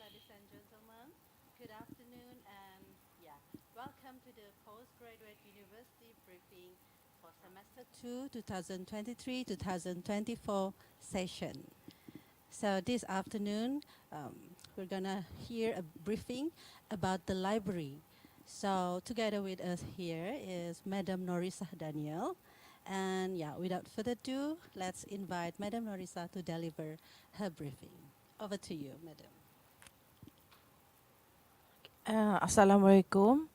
ladies and gentlemen. Good afternoon, and yeah, welcome to the Postgraduate University briefing for semester 2, 2023-2024 session. So this afternoon, we're gonna hear a briefing about the library. So together with us here is Madam Norisa Daniel. And yeah, without further ado, let's invite Madam Norisa to deliver her briefing. Over to you, Madam. Assalamualaikum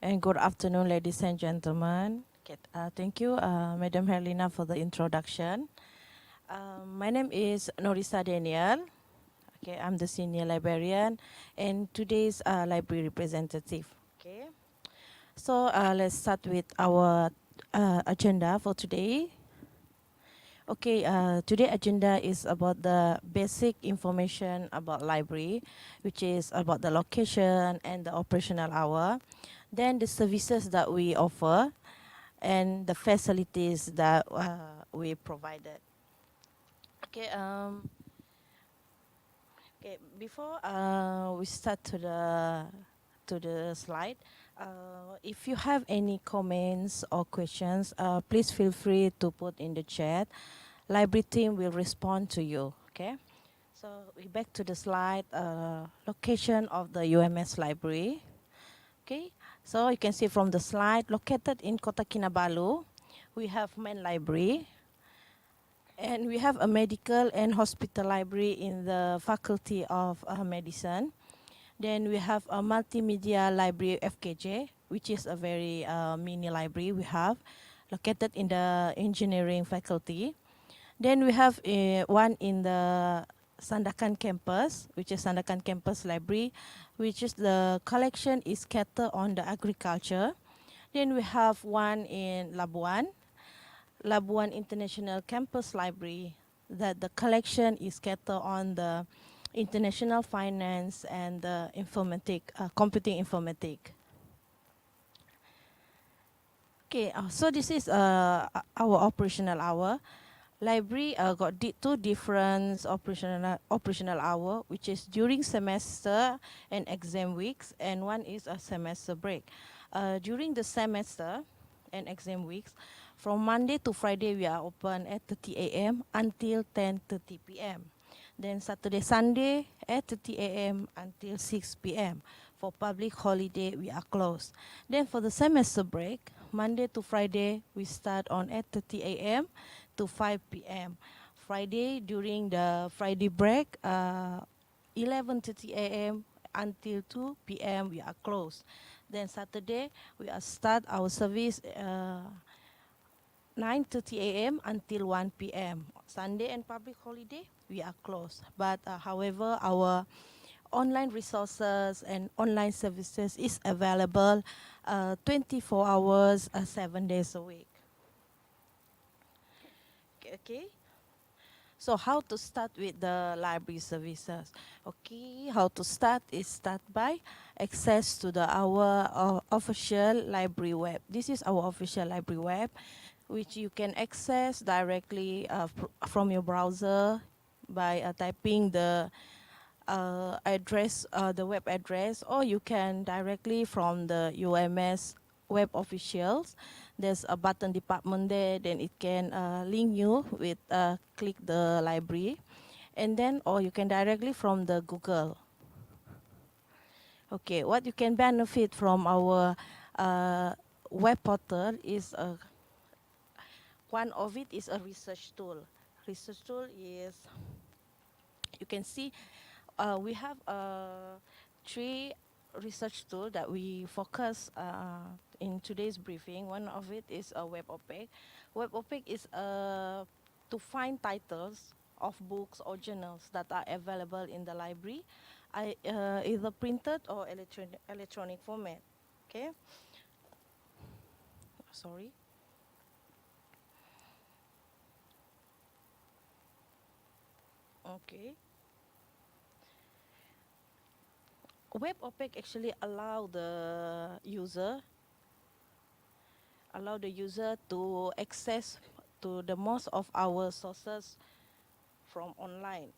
and good afternoon, ladies and gentlemen. Okay, thank you, Madam Helena, for the introduction. My name is Norisa Daniel. Okay, I'm the senior librarian and today's library representative. Okay, so let's start with our agenda for today. Okay, today agenda is about the basic information about library, which is about the location and the operational hour, then the services that we offer, and the facilities that we provided. Okay, before we start to the slide, if you have any comments or questions, please feel free to put in the chat. Library team will respond to you. Okay. So we back to the slide. Location of the UMS library. Okay. So you can see from the slide, located in Kota Kinabalu, we have main library. And we have a medical and hospital library in the Faculty of Medicine. Then we have a multimedia library FKJ, which is a very mini library we have, located in the engineering faculty. Then we have one in the Sandakan campus, which is Sandakan campus library, which is the collection is scattered on the agriculture. Then we have one in Labuan, Labuan International Campus Library, that the collection is scattered on the international finance and the computing informatic. Okay, so this is our operational hour. Library got two different operational hour, which is during semester and exam weeks, and one is a semester break. During the semester and exam weeks, from Monday to Friday we are open at 30 a.m. until 10:30 p.m. Then Saturday, Sunday 8:30 a.m. until 6 p.m. For public holiday we are closed. Then for the semester break, Monday to Friday we start on 8:30 a.m. to 5 p.m. Friday, during the Friday break, 11:30 a.m. until 2 p.m. we are closed. Then Saturday, we are start our service 9:30 a.m. until 1 p.m. Sunday and public holiday, we are closed. But however, our online resources and online services is available 24 hours, 7 days a week. Okay. So how to start with the library services? Okay, how to start is start by access to our official library web. This is our official library web, which you can access directly from your browser by typing the address, the web address, or you can directly from the UMS web officials. There's a button department there, then it can link you with click the library, and then or you can directly from the Google. Okay, what you can benefit from our web portal is one of it is a research tool. Research tool is, you can see we have three research tools that we focus in today's briefing. One of it is a WebOPEC. WebOPEC is to find titles of books or journals that are available in the library, either printed or electronic format. Okay. Sorry. Okay. WebOPEC actually allow the user to access to the most of our sources from online.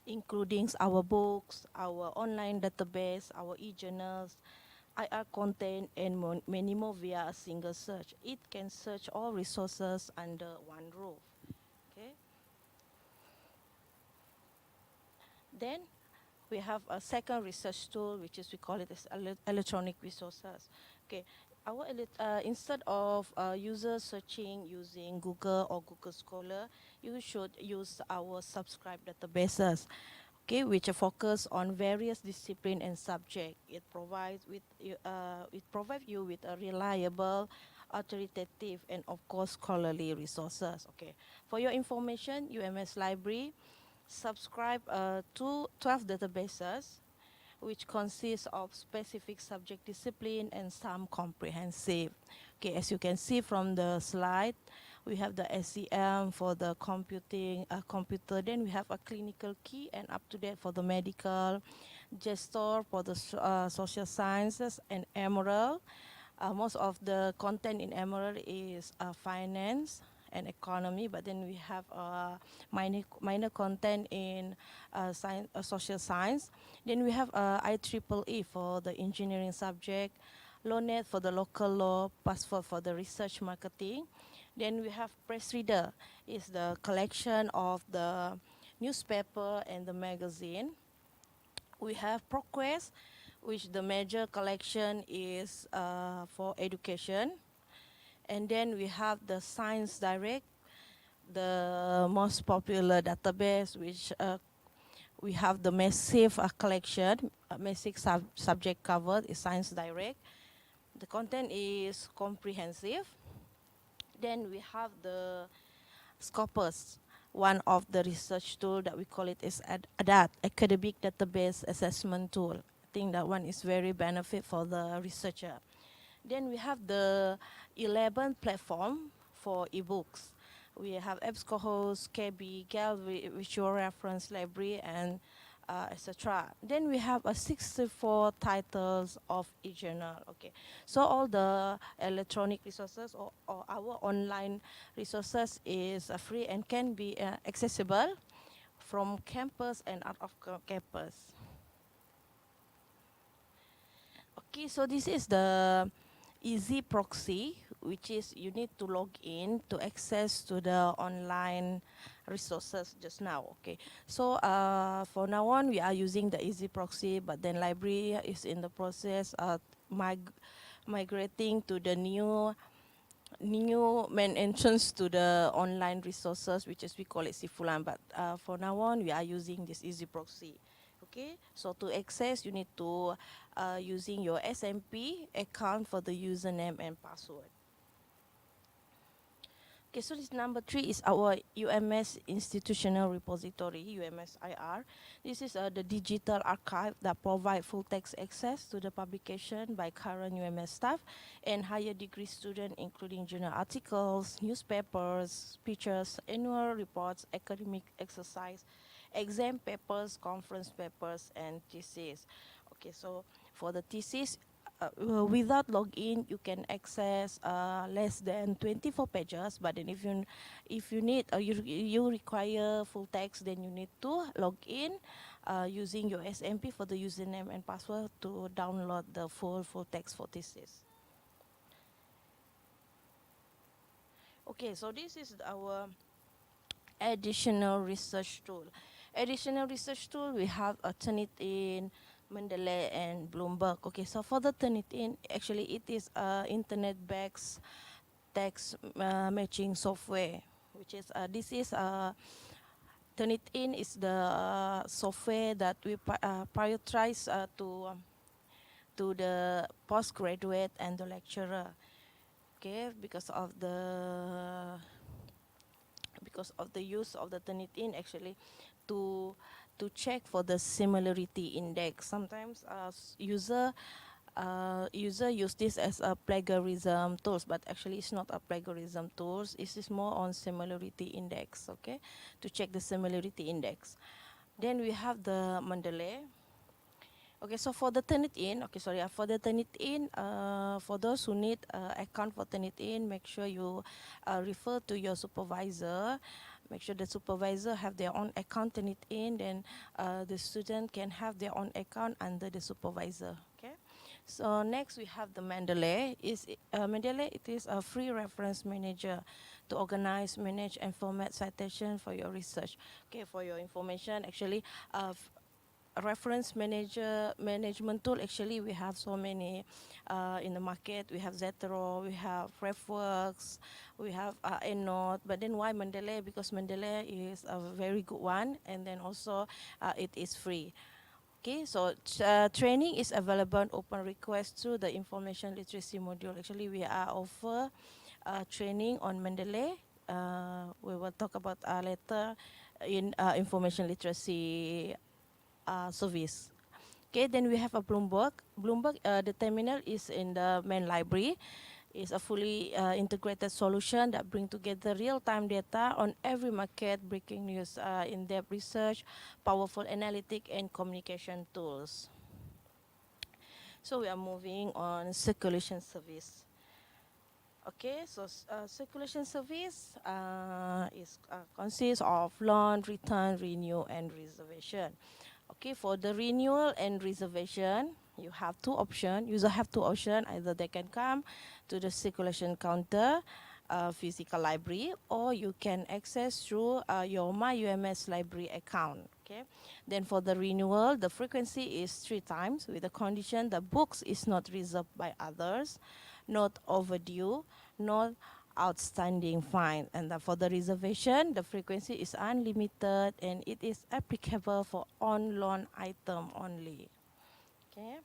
including our books, our online database, our e-journals, IR content, and many more via a single search. It can search all resources under one roof. Okay. Then we have a second research tool, which is we call it as electronic resources. Okay, instead of user searching using Google or Google Scholar, you should use our subscribe databases. Okay, which focus on various discipline and subject. It provides you with a reliable, authoritative, and of course scholarly resources. Okay, for your information, UMS Library subscribe to 12 databases, which consists of specific subject discipline and some comprehensive. Okay, as you can see from the slide, we have the SEM for the computer. Then we have a clinical key and up to date for the medical, gestor for the social sciences, and Emerald. Most of the content in Emerald is finance and economy, but then we have minor content in social science. Then we have IEEE for the engineering subject, LONET for the local law, Passport for the research marketing. Then we have Press Reader, is the collection of the newspaper and the magazine. We have ProQuest, which the major collection is for education. And then we have the Science Direct, the most popular database, which we have the massive collection, massive subject covered is Science Direct. The content is comprehensive. Then we have the Scopus, one of the research tool that we call it is ADAT, Academic Database Assessment Tool. I think that one is very benefit for the researcher. Then we have the 11 platform for ebooks. We have EBSCOhost, KB, GAL, Visual Reference Library, and etc. Then we have 64 titles of e-journal. Okay, so all the electronic resources or our online resources is free and can be accessible from campus and out of campus. Okay, so this is the easy proxy, which is you need to log in to access to the online resources just now. Okay, so for now on we are using the easy proxy, but then library is in the process of migrating to the new main entrance to the online resources, which is we call it Sifulan. But for now on we are using this easy proxy. Okay, so to access you need to using your SMP account for the username and password. Okay, so this number 3 is our UMS Institutional Repository, UMSIR. This is the digital archive that provide full text access to the publication by current UMS staff and higher degree students, including journal articles, newspapers, pictures, annual reports, academic exercise, exam papers, conference papers, and thesis. Okay, so for the thesis, without login, you can access less than 24 pages. But then if you need you require full text, then you need to log in using your SMP for the username and password to download the full text for thesis. Okay, so this is our additional research tool. Additional research tool, we have a Turnitin, Mendeley, and Bloomberg. Okay, so for the Turnitin, actually it is internet-based text matching software, which is this is Turnitin is the software that we prioritize to the postgraduate and the lecturer. Okay, because of the use of the Turnitin actually to check for the similarity index. Sometimes user use this as a plagiarism tools, but actually it's not a plagiarism tools. It is more on similarity index. Okay, to check the similarity index. Then we have the Mendeley. Okay, so for the Turnitin, for the Turnitin, for those who need account for Turnitin, make sure you refer to your supervisor Make sure the supervisor have their own account, turn it in, then the student can have their own account under the supervisor. Okay. So next we have the Mendeley. Mendeley, it is a free reference manager to organize, manage, and format citation for your research. Okay, for your information, actually, a reference manager management tool. Actually, we have so many in the market. We have Zetero, we have RefWorks, we have EndNote. But then why Mendeley? Because Mendeley is a very good one, and then also it is free. Okay, so training is available on open request through the information literacy module. Actually, we are offer training on Mendeley. We will talk about later in information literacy service. Okay, then we have a Bloomberg. Bloomberg, the terminal is in the main library. It's a fully integrated solution that bring together real-time data on every market, breaking news, in-depth research, powerful analytic, and communication tools. So we are moving on circulation service. Okay, so circulation service is consists of loan, return, renew, and reservation. Okay, for the renewal and reservation, you have two options. User have two options. Either they can come to the circulation counter, physical library, or you can access through your My UMS library account. Okay. Then for the renewal, the frequency is 3 times with the condition the books is not reserved by others, not overdue, not outstanding fine. And for the reservation, the frequency is unlimited and it is applicable for on loan item only. Okay.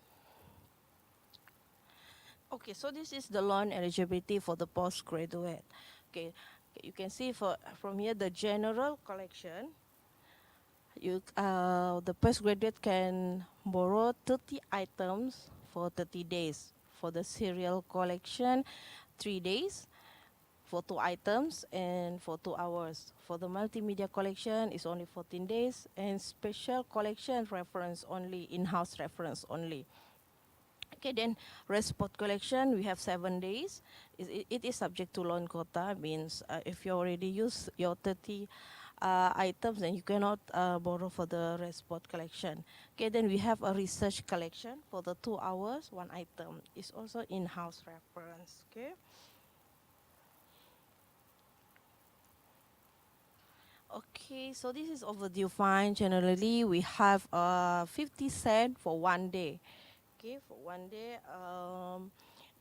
Okay, so this is the loan eligibility for the postgraduate. Okay, you can see from here the general collection. The postgraduate can borrow 30 items for 30 days. For the serial collection, 3 days for 2 items and for 2 hours. For the multimedia collection, it's only 14 days, and special collection reference only, in-house reference only. Okay, then respot collection, we have 7 days. It is subject to loan quota, means if you already use your 30 items, then you cannot borrow for the respot collection. Okay, then we have a research collection for the 2 hours, 1 item. It's also in-house reference. Okay. Okay, so this is overdue fine. Generally, we have 50 cent for 1 day. Okay, for 1 day.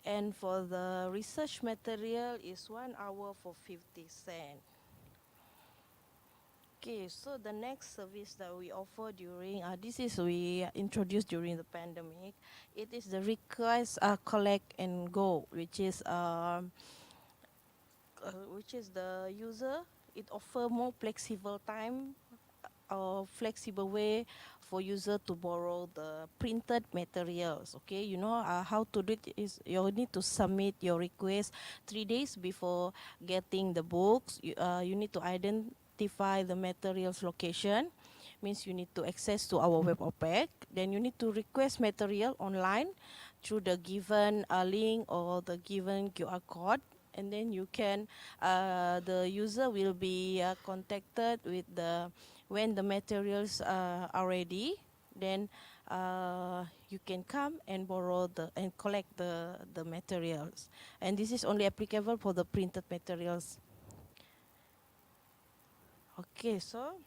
And for the research material is 1 hour for 50 cent. Okay, so the next service that we offer during, this is we introduced during the pandemic. It is the request collect and go, which is the user. It offer more flexible time or flexible way for user to borrow the printed materials. Okay, you know how to do it is you need to submit your request 3 days before getting the books. You need to identify the materials location. Means you need to access to our web OPEC. Then you need to request material online through the given link or the given QR code, and then you can the user will be contacted with the when the materials are ready. Then you can come and borrow and collect the materials, and this is only applicable for the printed materials. Okay, so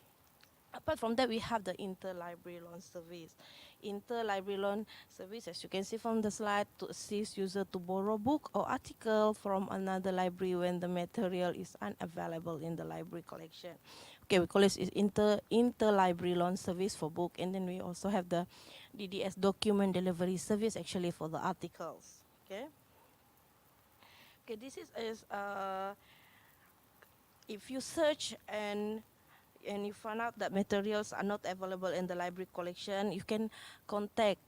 apart from that, we have the interlibrary loan service. Interlibrary loan service, as you can see from the slide, to assist user to borrow book or article from another library when the material is unavailable in the library collection. Okay, we call it interlibrary loan service for book, and then we also have the DDS document delivery service actually for the articles. Okay. Okay, this is if you search and you find out that materials are not available in the library collection, you can contact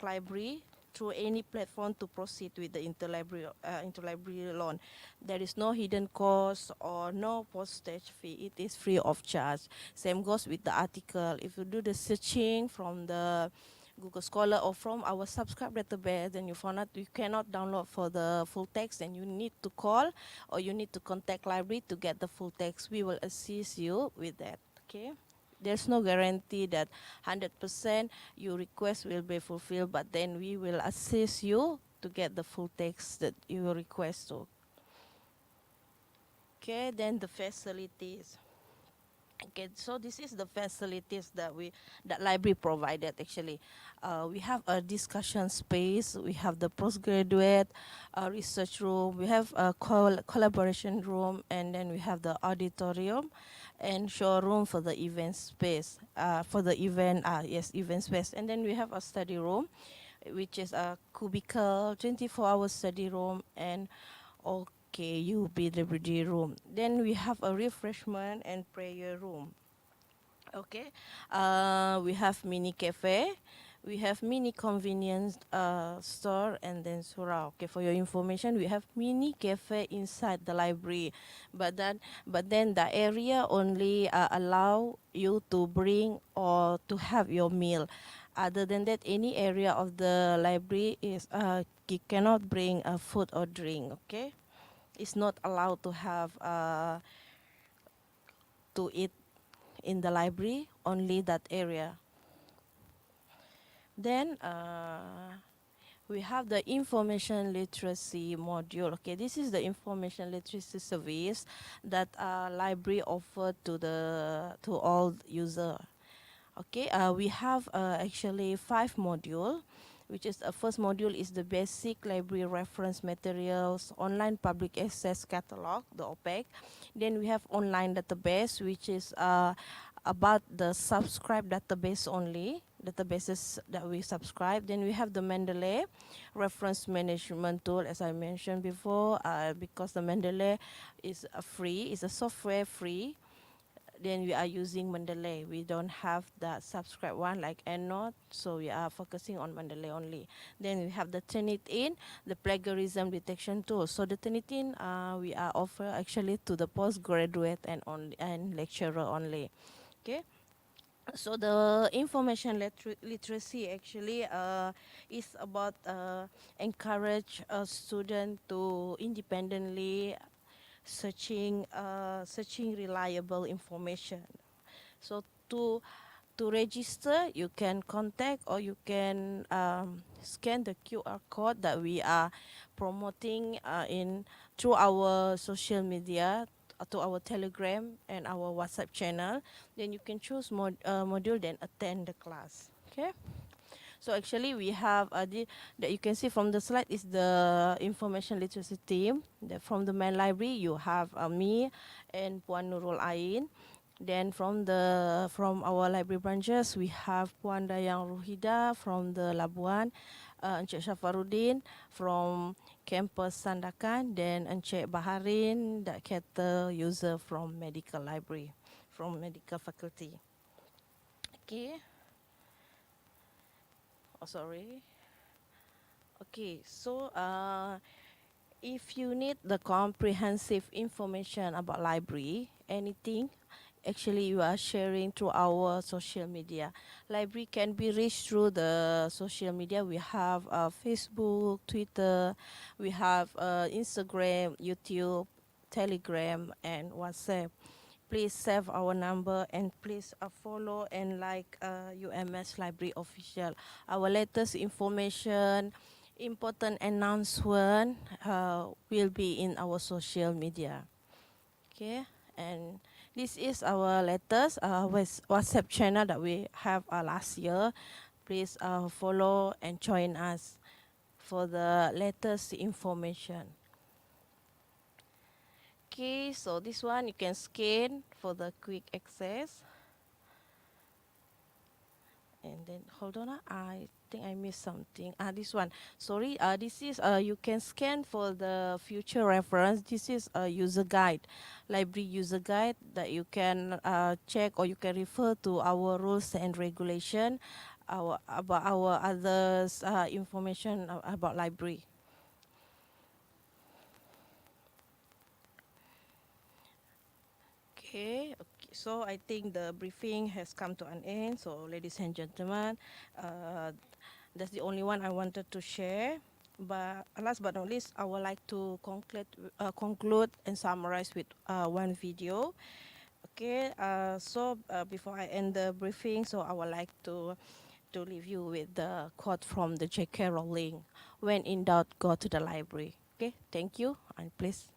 library through any platform to proceed with the interlibrary loan. There is no hidden cost or no postage fee. It is free of charge. Same goes with the article. If you do the searching from the Google Scholar or from our subscribe database, then you found out you cannot download for the full text, and you need to call or you need to contact library to get the full text. We will assist you with that. Okay. There's no guarantee that 100% your request will be fulfilled, but then we will assist you to get the full text that you request to. Okay, then the facilities. Okay, so this is the facilities that library provided actually. We have a discussion space, we have the postgraduate research room, we have a collaboration room, and then we have the auditorium and showroom for the event space, for the event, event space. And then we have a study room, which is a cubicle, 24-hour study room, and okay, UB room. Then we have a refreshment and prayer room. Okay, we have mini cafe, we have mini convenience store, and then surau. Okay, for your information, we have mini cafe inside the library, but then the area only allow you to bring or to have your meal. Other than that, any area of the library is you cannot bring food or drink. Okay, it's not allowed to have to eat in the library, only that area. Then we have the information literacy module. Okay, this is the information literacy service that library offer to all user. Okay, we have actually 5 module, which is first module is the basic library reference materials, online public access catalog, the OPEC. Then we have online database, which is about the subscribe database only, databases that we subscribe. Then we have the Mendeley reference management tool, as I mentioned before, because the Mendeley is free, is a software free. Then we are using Mendeley. We don't have the subscribe one like EndNote, so we are focusing on Mendeley only. Then we have the Turnitin, the plagiarism detection tool. So the Turnitin we are offer actually to the postgraduate and lecturer only. Okay. So the information literacy actually is about encourage a student to independently searching reliable information. So to register, you can contact or you can scan the QR code that we are promoting in through our social media, to our Telegram and our WhatsApp channel. Then you can choose module, then attend the class. Okay. So actually we have that you can see from the slide is the information literacy team. From the main library you have me and Puan Nurul Ain. Then from our library branches we have Puan Dayang Ruhida from the Labuan, Encik Syafaruddin from campus Sandakan, then Encik Baharin, that cater user from medical library, from medical faculty. Okay. Oh, sorry. Okay, so if you need the comprehensive information about library, anything, actually you are sharing through our social media. Library can be reached through the social media. We have Facebook, Twitter, we have Instagram, YouTube, Telegram, and WhatsApp. Please save our number and please follow and like UMS Library Official. Our latest information, important announcement will be in our social media. Okay, and this is our latest WhatsApp channel that we have last year. Please follow and join us for the latest information. Okay, so this one you can scan for the quick access. And then hold on, I think I missed something. This one. Sorry, this is you can scan for the future reference. This is a user guide, library user guide that you can check or you can refer to our rules and regulation, about our others information about library. Okay, So I think the briefing has come to an end. So ladies and gentlemen, that's the only one I wanted to share. But last but not least, I would like to conclude and summarize with one video. Okay, before I end the briefing, so I would like to leave you with the quote from the J.K. Rowling: "When in doubt, go to the library." Okay, thank you, and please.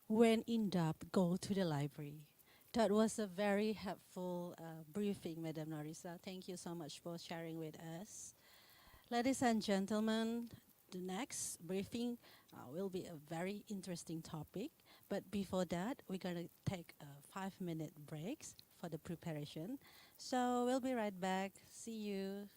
When in doubt, go to the library. That was a very helpful briefing, Madam Norisa. Thank you so much for sharing with us. Ladies and gentlemen, the next briefing will be a very interesting topic. But before that, we're going to take a 5-minute break for the preparation. So we'll be right back. See you.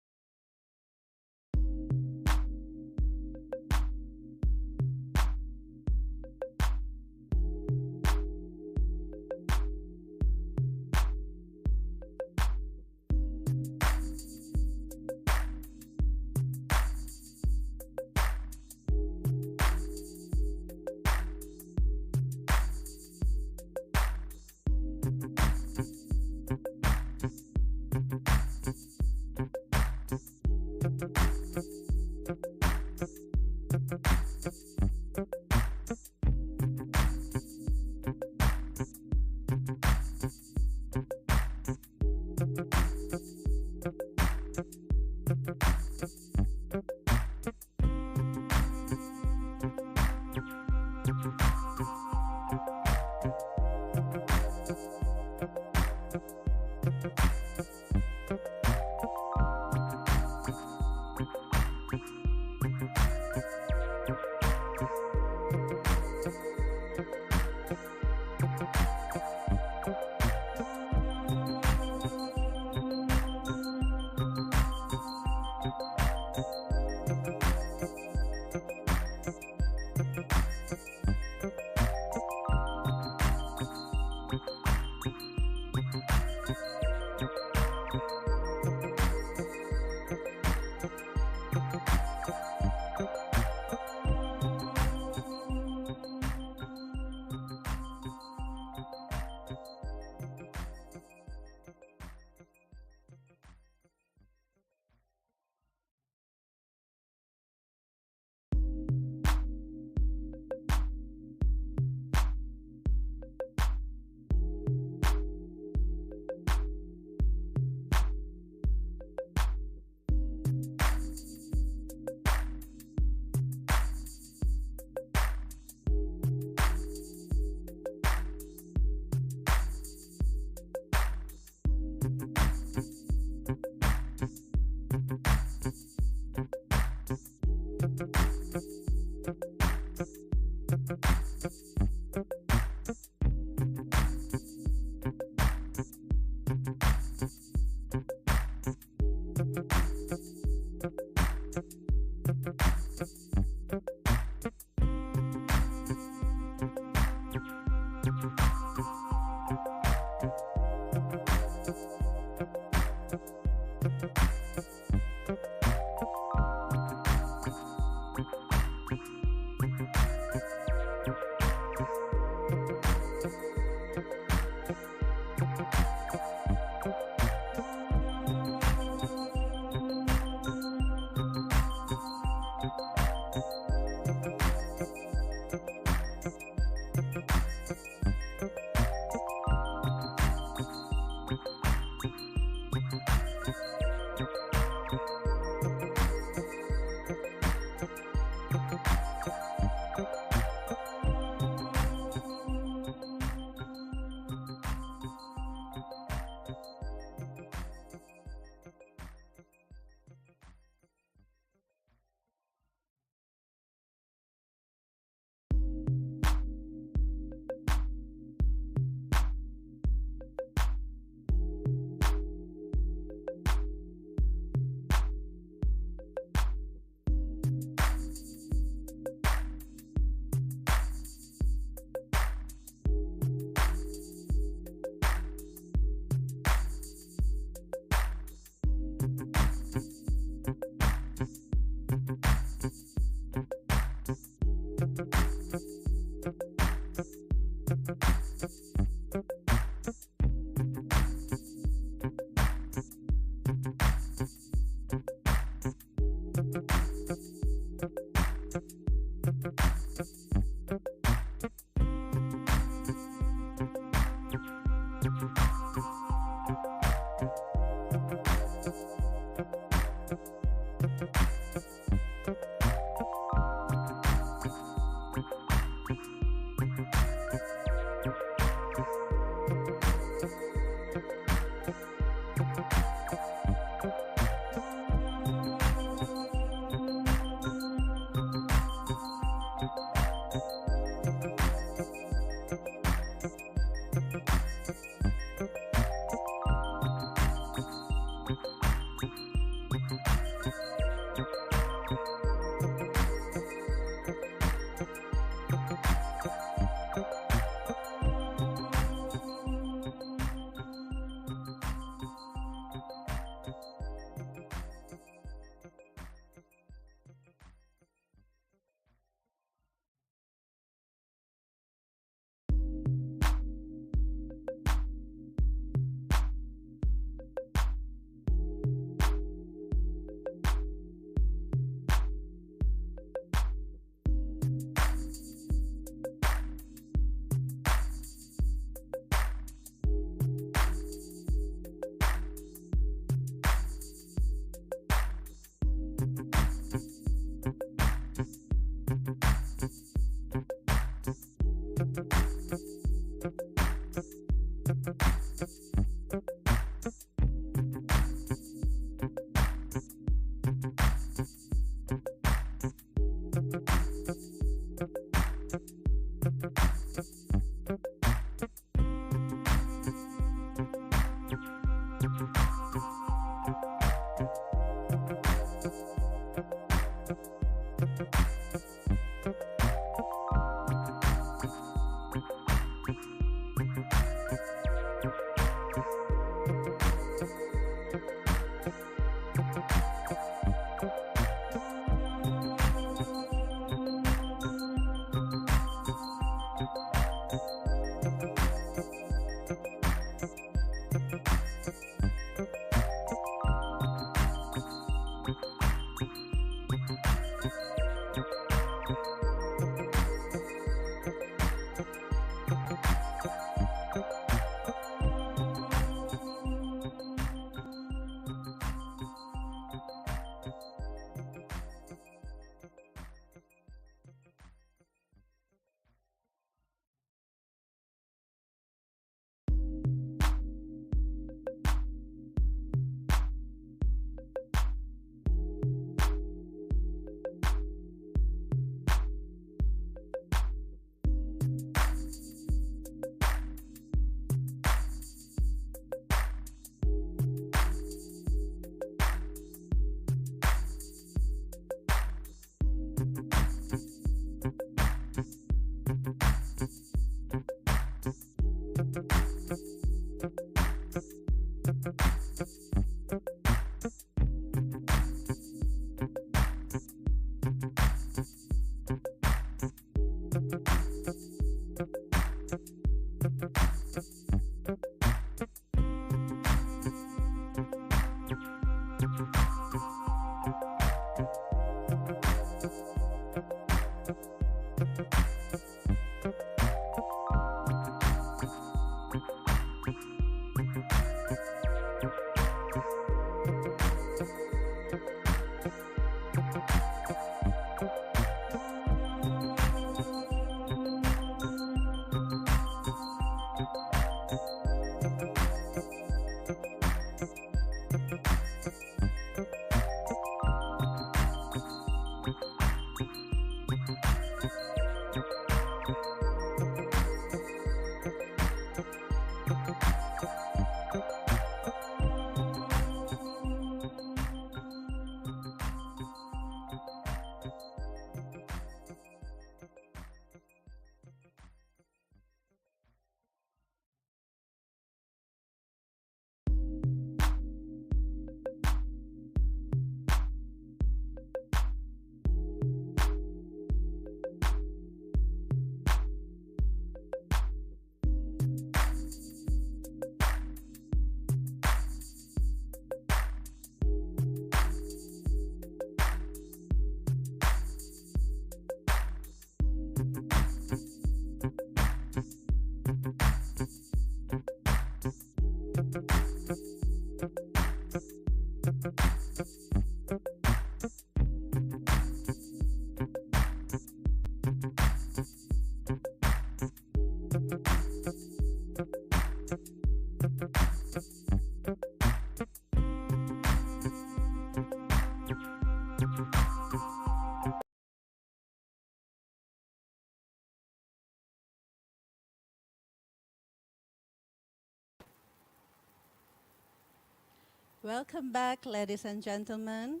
Welcome back, ladies and gentlemen.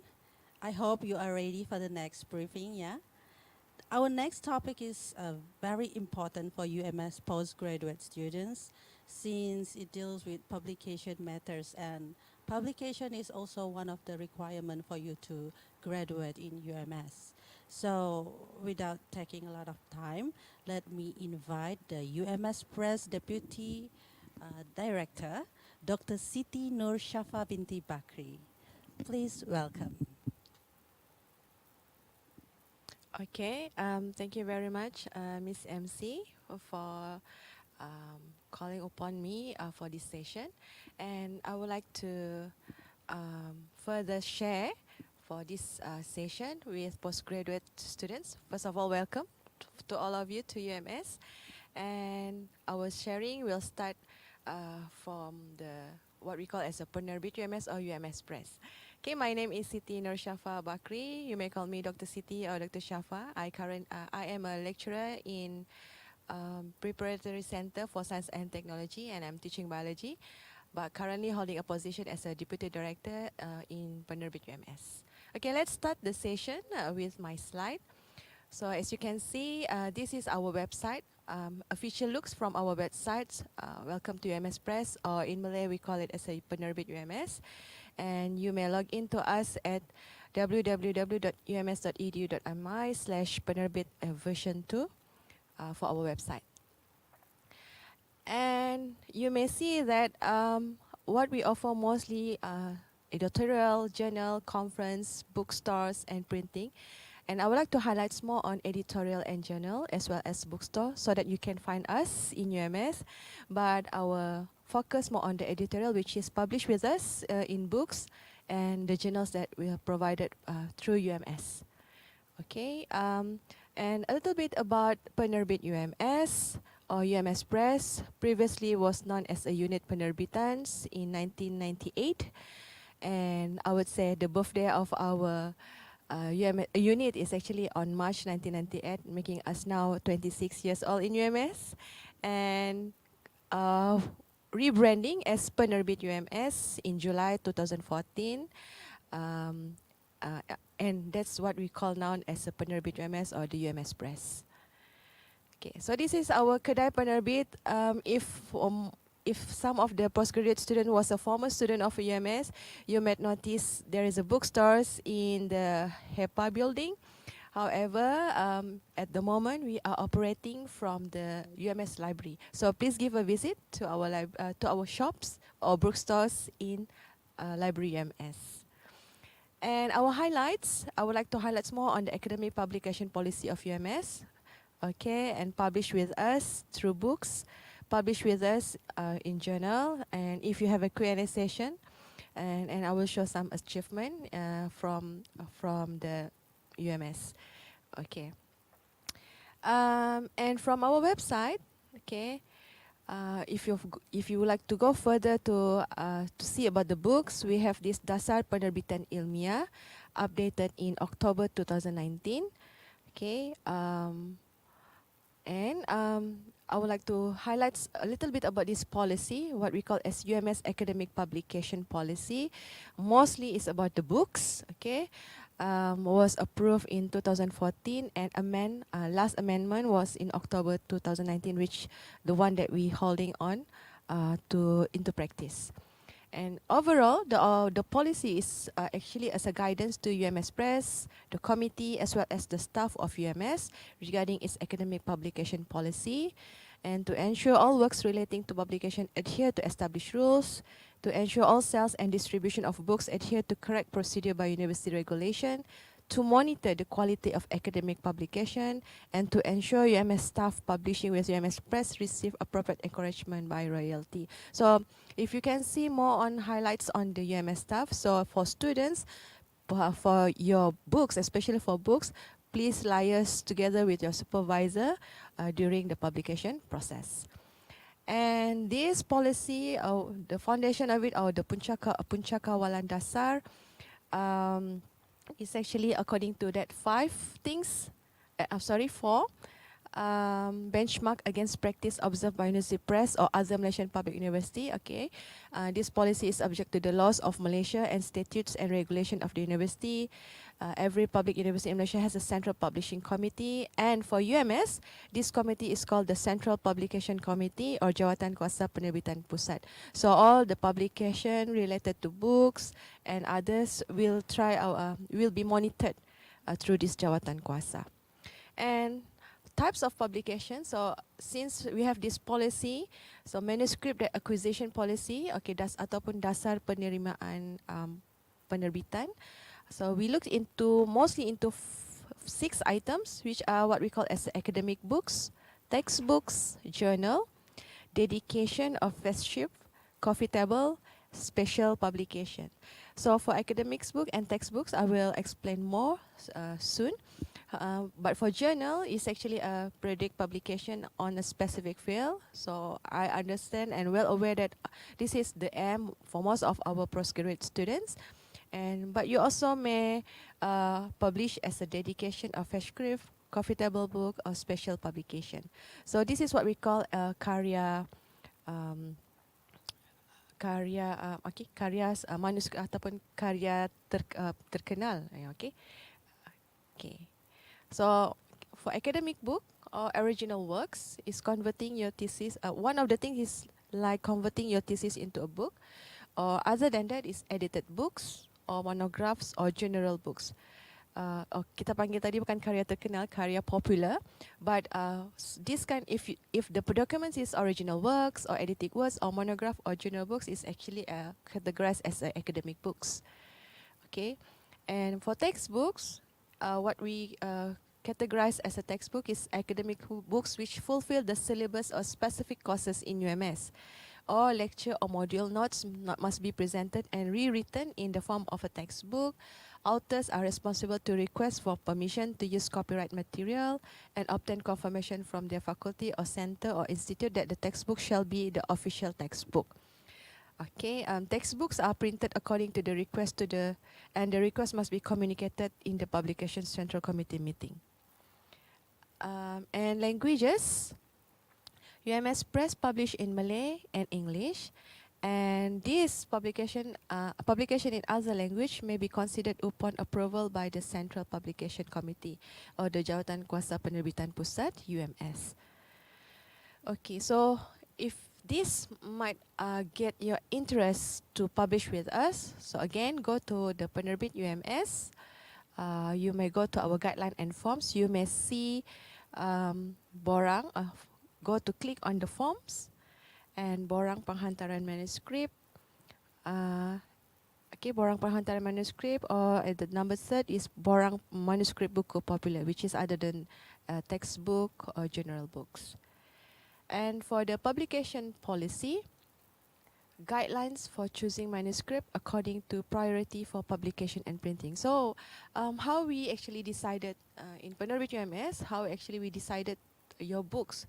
I hope you are ready for the next briefing, yeah? Our next topic is very important for UMS postgraduate students since it deals with publication matters, and publication is also one of the requirements for you to graduate in UMS. So without taking a lot of time, let me invite the UMS Press Deputy Director, Dr. Siti Nur Shafa Binti Bakri. Please welcome. Okay, thank you very much, Miss MC, for calling upon me for this session. And I would like to further share for this session with postgraduate students. First of all, welcome to all of you to UMS. And our sharing will start from the what we call as a Penerbit UMS or UMS Press. Okay, my name is Siti Nur Shafa Bakri. You may call me Dr. Siti or Dr. Shafa. I am a lecturer in Preparatory Center for Science and Technology, and I'm teaching biology, but currently holding a position as a Deputy Director in Penerbit UMS. Okay, let's start the session with my slide. So as you can see, this is our website. Official looks from our website. Welcome to UMS Press, or in Malay we call it as a Penerbit UMS. And you may log in to us at www.ums.edu.my/penerbit version 2 for our website. And you may see that what we offer mostly editorial, journal, conference, bookstores, and printing. And I would like to highlight more on editorial and journal as well as bookstore so that you can find us in UMS. But our focus more on the editorial, which is published with us in books, and the journals that we have provided through UMS. Okay, and a little bit about Penerbit UMS or UMS Press. Previously was known as a unit Penerbitans in 1998. And I would say the birthday of our unit is actually on March 1998, making us now 26 years old in UMS. And rebranding as Penerbit UMS in July 2014. Um, and that's what we call now as a Penerbit UMS or the UMS Press. Okay, so this is our Kedai Penerbit. If some of the postgraduate student was a former student of UMS, you might notice there is a bookstores in the HEPA building. However, at the moment we are operating from the UMS library. So please give a visit to our shops or bookstores in Library UMS. And our highlights, I would like to highlight more on the academic publication policy of UMS. Okay, and publish with us through books, publish with us in journal, and if you have a Q&A session, and I will show some achievement from the UMS. Okay, and from our website, okay, if you would like to go further to see about the books, we have this Dasar Penerbitan Ilmiah, updated in October 2019. Okay. And I would like to highlight a little bit about this policy, what we call as UMS Academic Publication Policy. Mostly it's about the books, okay? Was approved in 2014 and last amendment was in October 2019, which the one that we holding on into practice. And overall, the policy is actually as a guidance to UMS Press, the committee, as well as the staff of UMS regarding its academic publication policy, and to ensure all works relating to publication adhere to established rules, to ensure all sales and distribution of books adhere to correct procedure by university regulation, to monitor the quality of academic publication, and to ensure UMS staff publishing with UMS Press receive appropriate encouragement by royalty. So if you can see more on highlights on the UMS staff, so for students, for your books, especially for books, please liaise together with your supervisor during the publication process. And this policy, the foundation of it, or the Puncakawalan Dasar, um, is actually according to that four benchmark against practice observed by University Press or other Malaysian public university. Okay, this policy is subject to the laws of Malaysia and statutes and regulation of the university. Every public university in Malaysia has a central publishing committee, and for UMS, this committee is called the Central Publication Committee or Jawatan Kuasa Penerbitan Pusat. So all the publication related to books and others will be monitored through this Jawatan Kuasa. And types of publication. So since we have this policy, so manuscript acquisition policy, okay, ataupun dasar penerimaan penerbitan. So we looked into mostly into 6 items, which are what we call as academic books, textbooks, journal, dedication of fellowship, coffee table, special publication. So for academics book and textbooks, I will explain more soon. But for journal, it's actually a periodic publication on a specific field. So I understand and well aware that this is the aim for most of our postgraduate students. But you also may publish as a dedication of flashscript, coffee table book, or special publication. So this is what we call a um, karya manuskrip ataupun karya terkenal. Okay. Okay. So for academic book or original works is converting your thesis. One of the things is like converting your thesis into a book, or other than that is edited books or monographs or general books. Kita panggil tadi bukan karya terkenal, karya popular, but this kind, if the document is original works or edited works or monograph or journal books, is actually categorized as academic books. Okay, and for textbooks, what we categorize as a textbook is academic books which fulfill the syllabus or specific courses in UMS. All lecture or module notes must be presented and rewritten in the form of a textbook. Authors are responsible to request for permission to use copyright material and obtain confirmation from their faculty or center or institute that the textbook shall be the official textbook. Okay, textbooks are printed according to the request and the request must be communicated in the publication central committee meeting. And languages, UMS Press publish in Malay and English, and this publication in other language may be considered upon approval by the Central Publication Committee or the Jawatan Kuasa Penerbitan Pusat UMS. Okay, so if this might get your interest to publish with us, so again go to the Penerbit UMS. You may go to our guideline and forms. You may see borang. Go to click on the forms and borang penghantaran manuskrip. Okay, borang penghantaran manuskrip, or the number third is borang manuskrip buku popular, which is other than textbook or general books. And for the publication policy, guidelines for choosing manuscript according to priority for publication and printing. So how we actually decided in Penerbit UMS, how actually we decided your books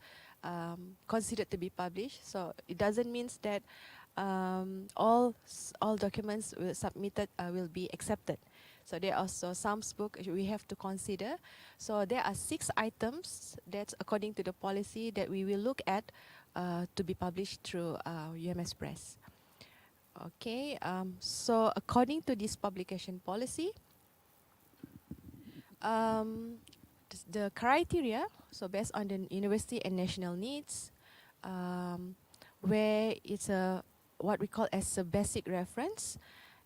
considered to be published. So it doesn't mean that all documents submitted will be accepted. So there are also some books we have to consider. So there are 6 items that's according to the policy that we will look at to be published through UMS Press. Okay, so according to this publication policy, the criteria, so based on the university and national needs, where it's what we call as a basic reference,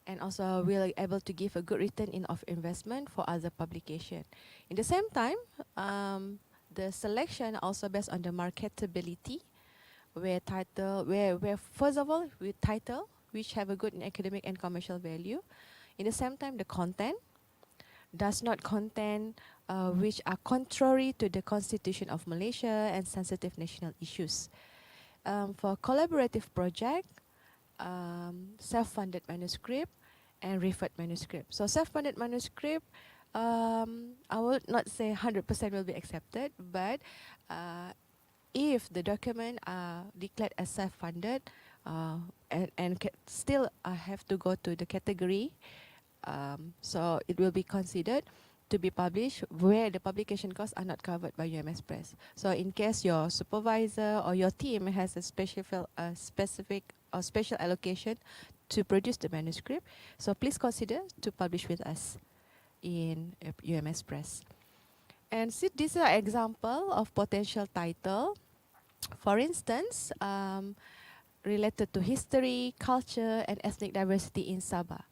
and also we're able to give a good return of investment for other publication. In the same time, the selection also based on the marketability, where first of all with title which have a good academic and commercial value. In the same time, the content does not contain which are contrary to the Constitution of Malaysia and sensitive national issues. For collaborative project, self-funded manuscript and referred manuscript. So self-funded manuscript, I would not say 100% will be accepted, but if the document are declared as self-funded, uh, and still have to go to the category, so it will be considered to be published where the publication costs are not covered by UMS Press. So in case your supervisor or your team has a specific or special allocation to produce the manuscript, so please consider to publish with us in UMS Press. And see, these are example of potential title. For instance, related to history, culture, and ethnic diversity in Sabah.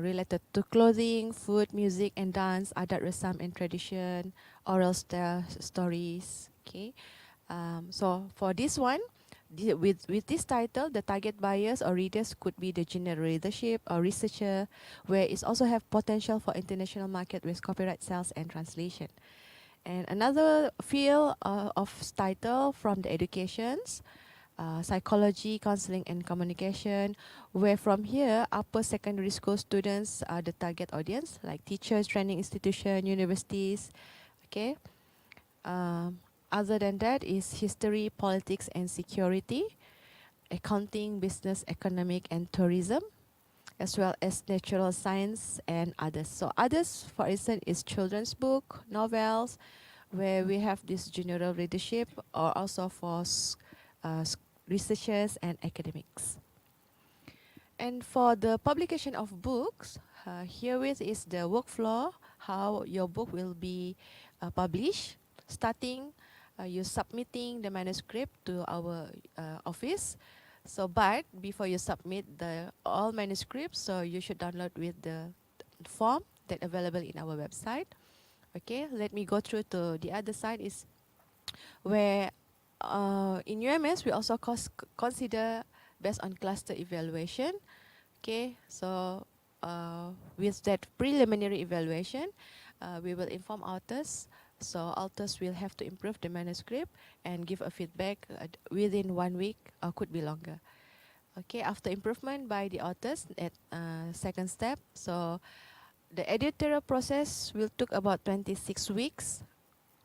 Related to clothing, food, music, and dance, adat resam and tradition, oral stories. Okay, so for this one, with this title, the target buyers or readers could be the general readership or researcher, where it also have potential for international market with copyright sales and translation. And another field of title from the educations, psychology, counseling, and communication, where from here, upper secondary school students are the target audience, like teachers, training institution, universities, okay. Other than that is history, politics, and security, accounting, business, economic, and tourism, as well as natural science and others. So others, for instance, is children's book, novels, where we have this general readership, or also for researchers and academics. And for the publication of books, herewith is the workflow, how your book will be published. Starting, you submitting the manuscript to our office. So, but before you submit the all manuscripts, so you should download with the form that available in our website. Okay, let me go through to the other side is where in UMS we also consider based on cluster evaluation. Okay, so with that preliminary evaluation, we will inform authors. So authors will have to improve the manuscript and give a feedback within 1 week or could be longer. Okay, after improvement by the authors at second step, so the editorial process will took about 26 weeks.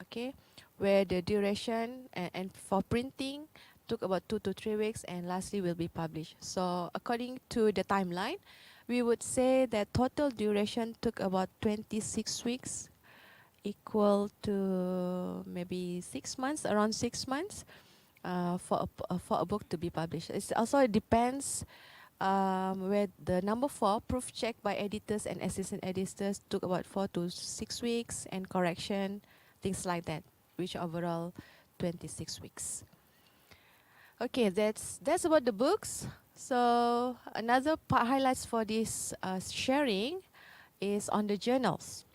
Okay, where the duration and for printing took about 2 to 3 weeks, and lastly will be published. So according to the timeline, we would say that total duration took about 26 weeks, equal to maybe 6 months, around 6 months, for a book to be published. It also depends where the number 4 proof check by editors and assistant editors took about 4 to 6 weeks, and correction, things like that, which overall 26 weeks. Okay, that's about the books. So another highlights for this sharing is on the journals.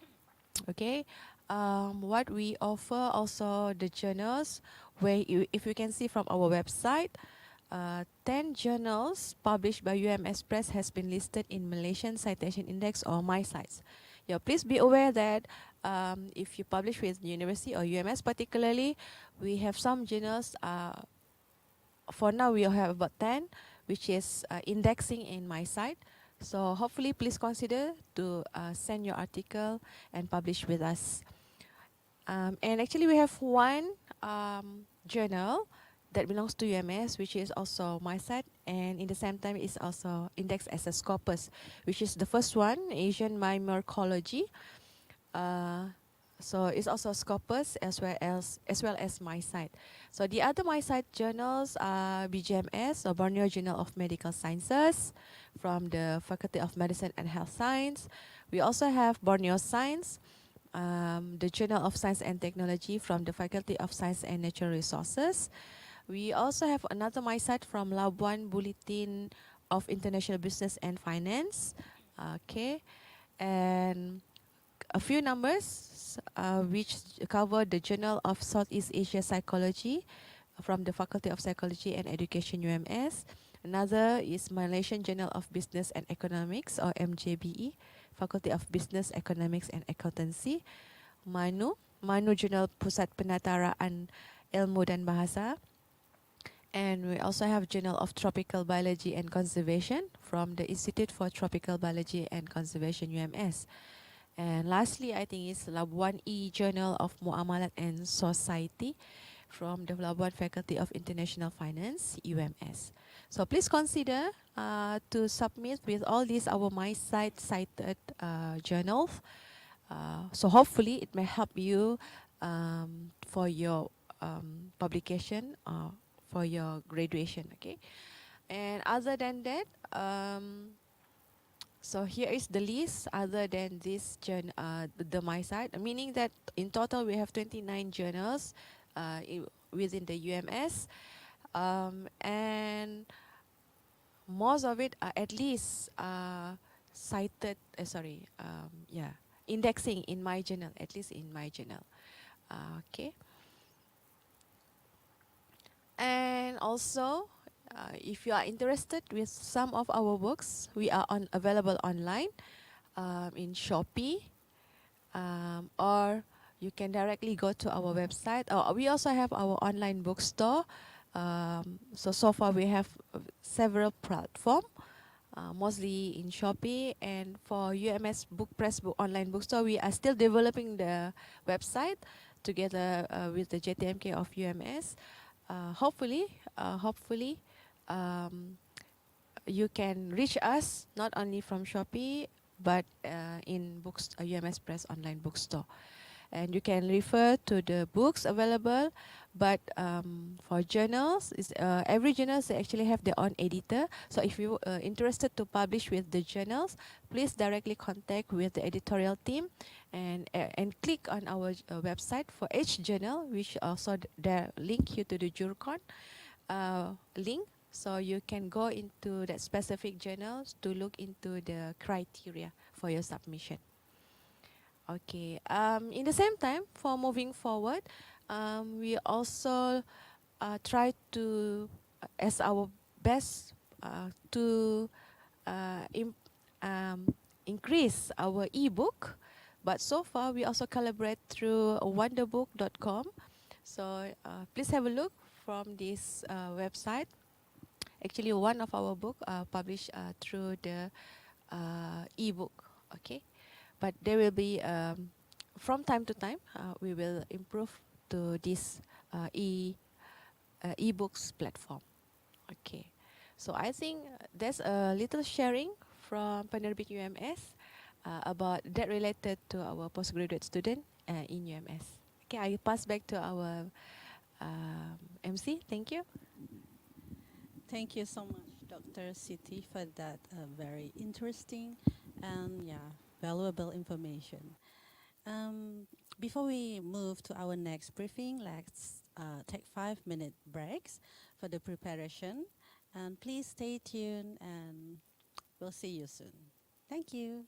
Okay, what we offer also the journals, where if you can see from our website, 10 journals published by UMS Press has been listed in Malaysian Citation Index or MyCites. Yeah, please be aware that if you publish with university or UMS particularly, we have some journals. For now, we have about 10, which is indexing in MyCite. So hopefully, please consider to send your article and publish with us. And actually, we have one journal that belongs to UMS, which is also MyCite, and in the same time, it's also indexed as a Scopus, which is the first one, Asian Myrmecology. So it's also Scopus as well as MyCite. So the other MyCite journals are BJMS, or Borneo Journal of Medical Sciences, from the Faculty of Medicine and Health Science. We also have Borneo Science, the Journal of Science and Technology from the Faculty of Science and Natural Resources. We also have another MyCite from Labuan Bulletin of International Business and Finance. Okay, and a few numbers which cover the Journal of Southeast Asia Psychology from the Faculty of Psychology and Education UMS. Another is Malaysian Journal of Business and Economics, or MJBE, Faculty of Business, Economics and Accountancy. Manu Journal Pusat Penataraan Ilmu dan Bahasa. And we also have Journal of Tropical Biology and Conservation from the Institute for Tropical Biology and Conservation UMS. And lastly, I think it's Labuan E Journal of Muamalat and Society from the Pelabuhan Faculty of International Finance, UMS. So please consider to submit with all these our my site cited journals. So hopefully it may help you for your publication for your graduation. Okay, and other than that, so here is the list. Other than this the my site, meaning that in total we have 29 journals within the UMS, and most of it are at least cited. Yeah, indexing in my journal, at least in my journal. Okay. And also, if you are interested with some of our books, we are available online in Shopee, or you can directly go to our website. We also have our online bookstore. So far we have several platforms, mostly in Shopee, and for UMS Book Press Book Online Bookstore, we are still developing the website together with the JTMK of UMS. Hopefully, you can reach us not only from Shopee, but in UMS Press Online Bookstore. And you can refer to the books available, but for journals, every journals they actually have their own editor. So if you are interested to publish with the journals, please directly contact with the editorial team, and click on our website for each journal, which also there link you to the Jurcon link. So you can go into that specific journals to look into the criteria for your submission. Okay. In the same time, for moving forward, we also try to, as our best, to increase our ebook. But so far, we also collaborate through wonderbook.com. So please have a look from this website. Actually, one of our book published through the ebook. Okay. But there will be, from time to time, we will improve to this e-books platform. Okay, so I think there's a little sharing from Penerbit UMS about that related to our postgraduate student in UMS. Okay, I pass back to our MC. Thank you. Thank you so much, Dr. Siti, for that very interesting and valuable information. Before we move to our next briefing, let's take 5-minute breaks for the preparation. And please stay tuned, and we'll see you soon. Thank you.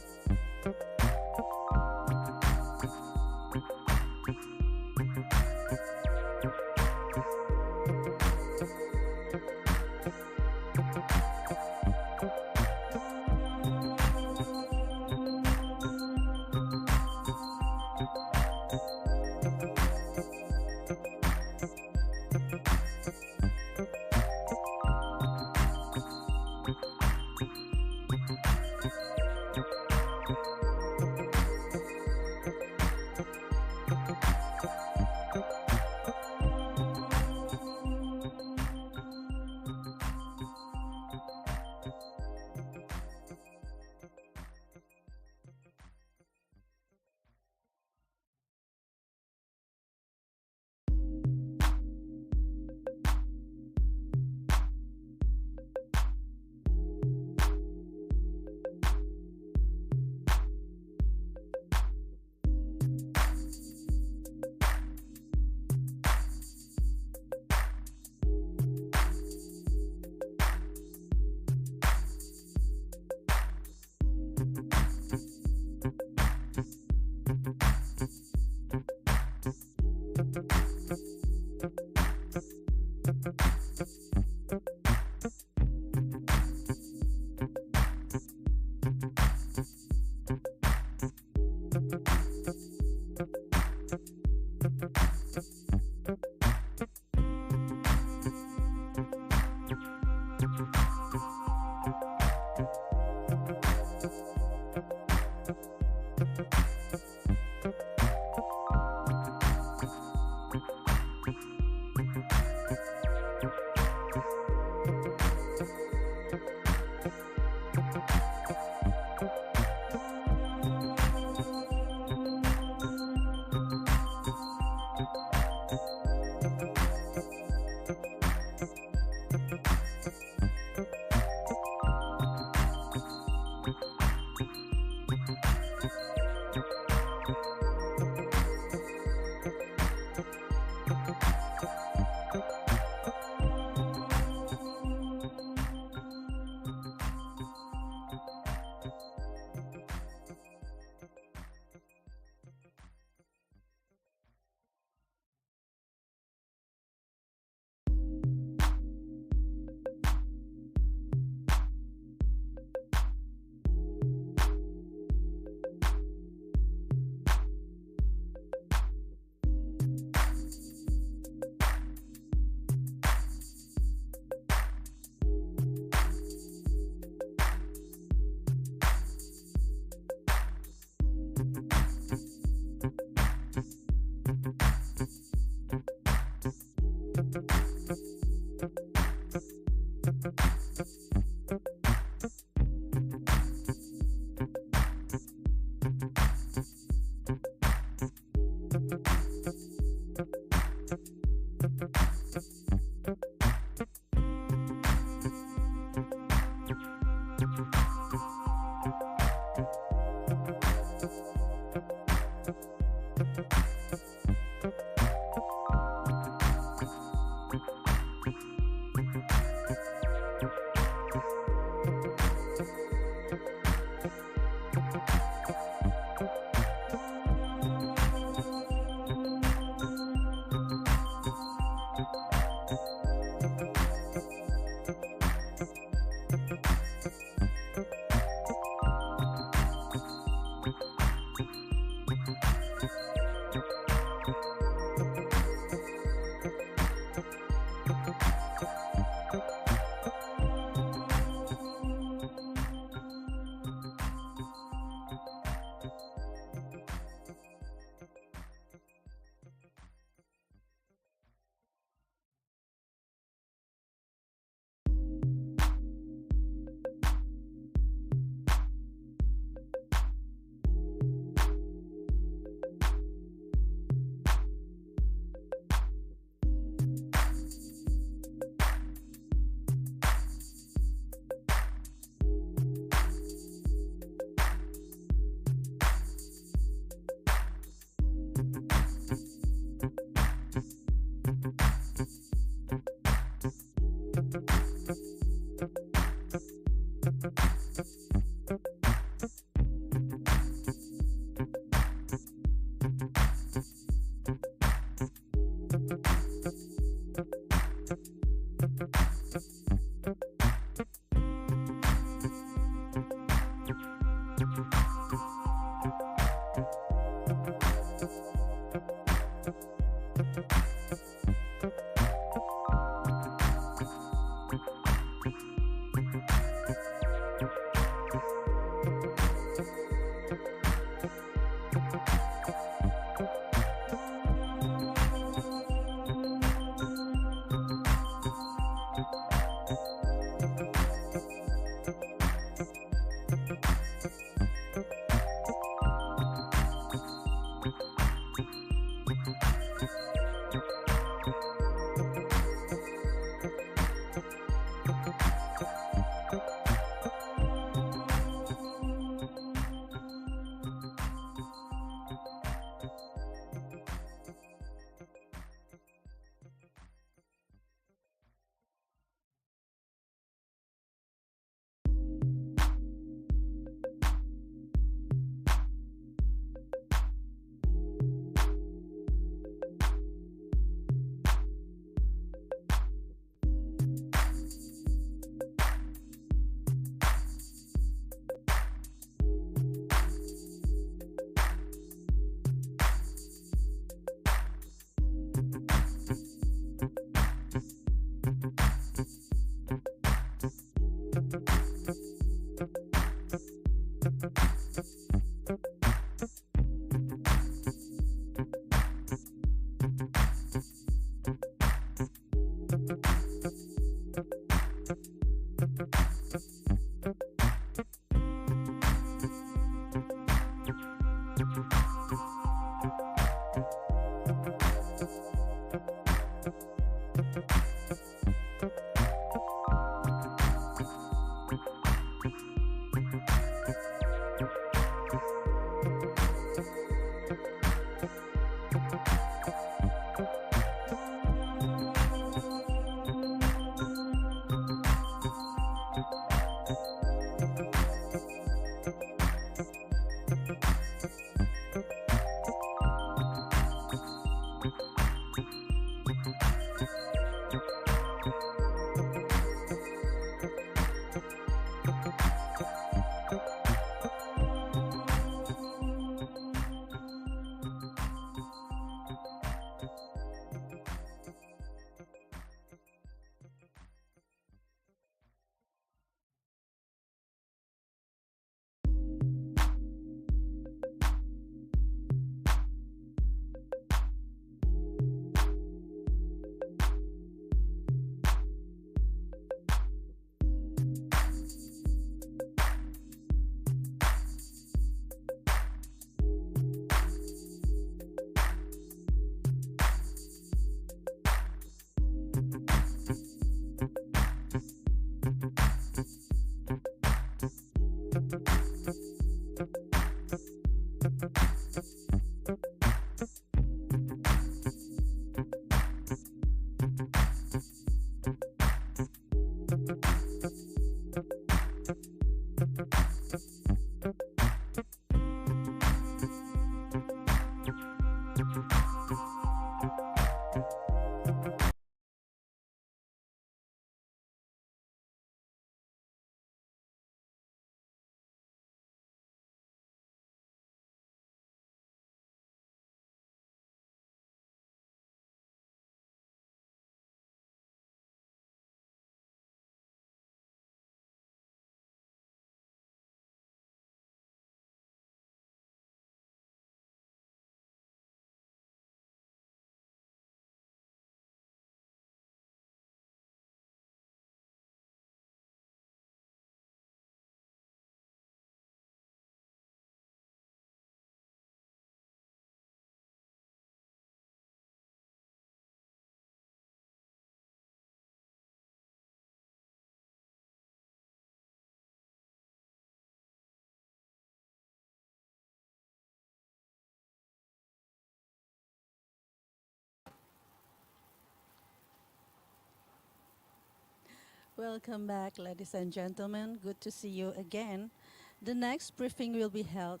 Welcome back, ladies and gentlemen. Good to see you again. The next briefing will be held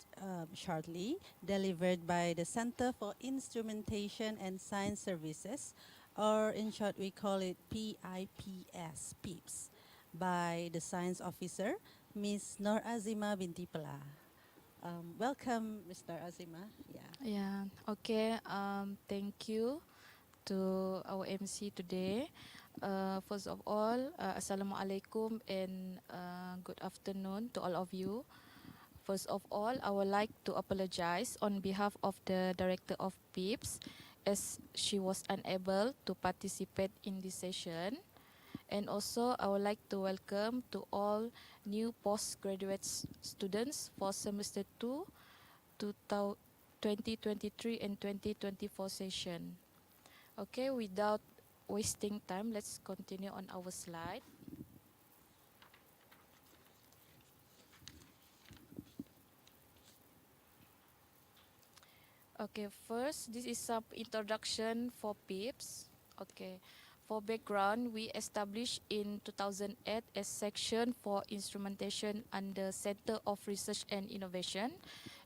shortly, delivered by the Center for Instrumentation and Science Services, or in short, we call it PIPS, by the Science Officer, Ms. Nor Azima binti Pela. Welcome, Mr. Azima. Yeah. Yeah, okay. Thank you to our MC today. First of all, Assalamualaikum and good afternoon to all of you. First of all, I would like to apologize on behalf of the director of PIPS as she was unable to participate in this session. And also, I would like to welcome to all new postgraduate students for semester 2 2023 and 2024 session. Okay, without wasting time, let's continue on our slide. Okay, first, this is some introduction for PIPS. Okay, for background, we established in 2008 a section for instrumentation under Center of Research and Innovation,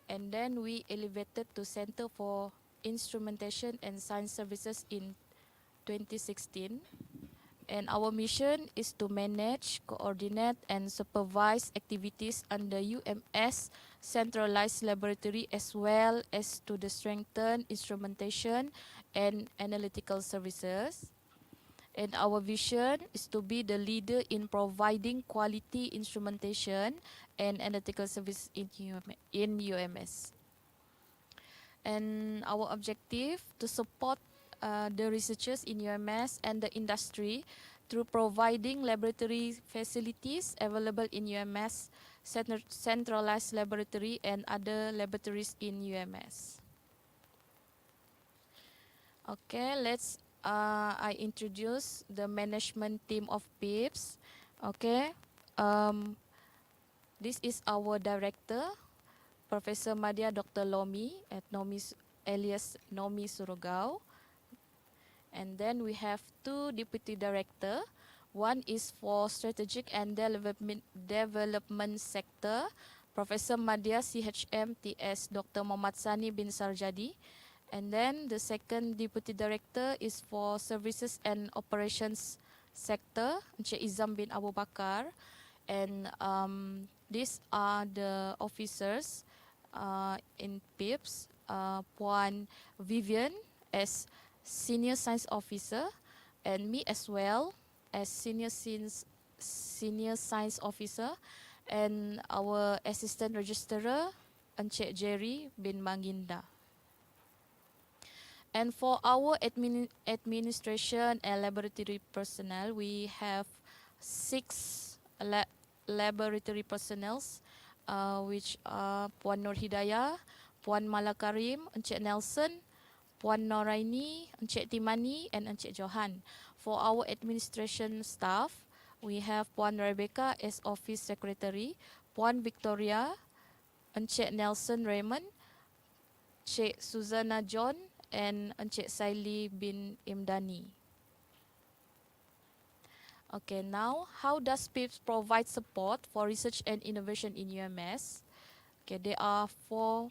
and then we elevated to Center for Instrumentation and Science Services in 2016. And our mission is to manage, coordinate, and supervise activities under UMS centralized laboratory, as well as to the strengthen instrumentation and analytical services. And our vision is to be the leader in providing quality instrumentation and analytical service in UMS. And our objective to support the researchers in UMS and the industry through providing laboratory facilities available in UMS, centralized laboratory, and other laboratories in UMS. Okay, let's I introduce the management team of PIPS. Okay. Um, this is our director, Professor Madya Dr. Lomi at alias Nomi Surugao. And then we have two deputy director. One is for strategic and development sector, Professor Madya CHM TS Dr. Muhammad Sani bin Sarjadi. And then the second deputy director is for services and operations sector, Encik Izam bin Abu Bakar. And these are the officers in PIPS. Puan Vivian as senior science officer, and me as well as senior science officer, and our assistant registrar, Encik Jerry bin Manginda. And for our administration and laboratory personnel, we have 6 laboratory personnels, which are Puan Nur Hidayah, Puan Malakarim, Encik Nelson, Puan Noraini, Encik Timani, and Encik Johan. For our administration staff, we have Puan Rebecca as office secretary, Puan Victoria, Encik Nelson Raymond, Encik Susanna John, and Encik Saili bin Imdani. Okay, now how does PIPS provide support for research and innovation in UMS? Okay, there are 4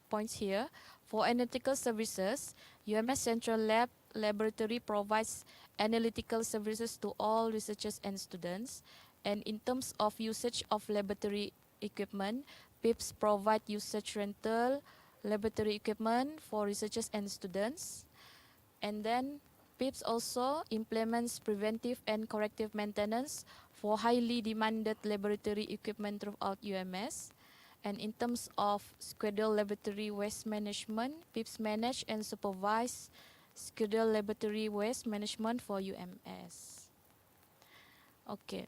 points here. For analytical services, UMS Central Laboratory provides analytical services to all researchers and students. And in terms of usage of laboratory equipment, PIPS provide usage rental, laboratory equipment for researchers and students. And then PIPS also implements preventive and corrective maintenance for highly demanded laboratory equipment throughout UMS. And in terms of scheduled laboratory waste management, PIPS manage and supervise scheduled laboratory waste management for UMS. Okay.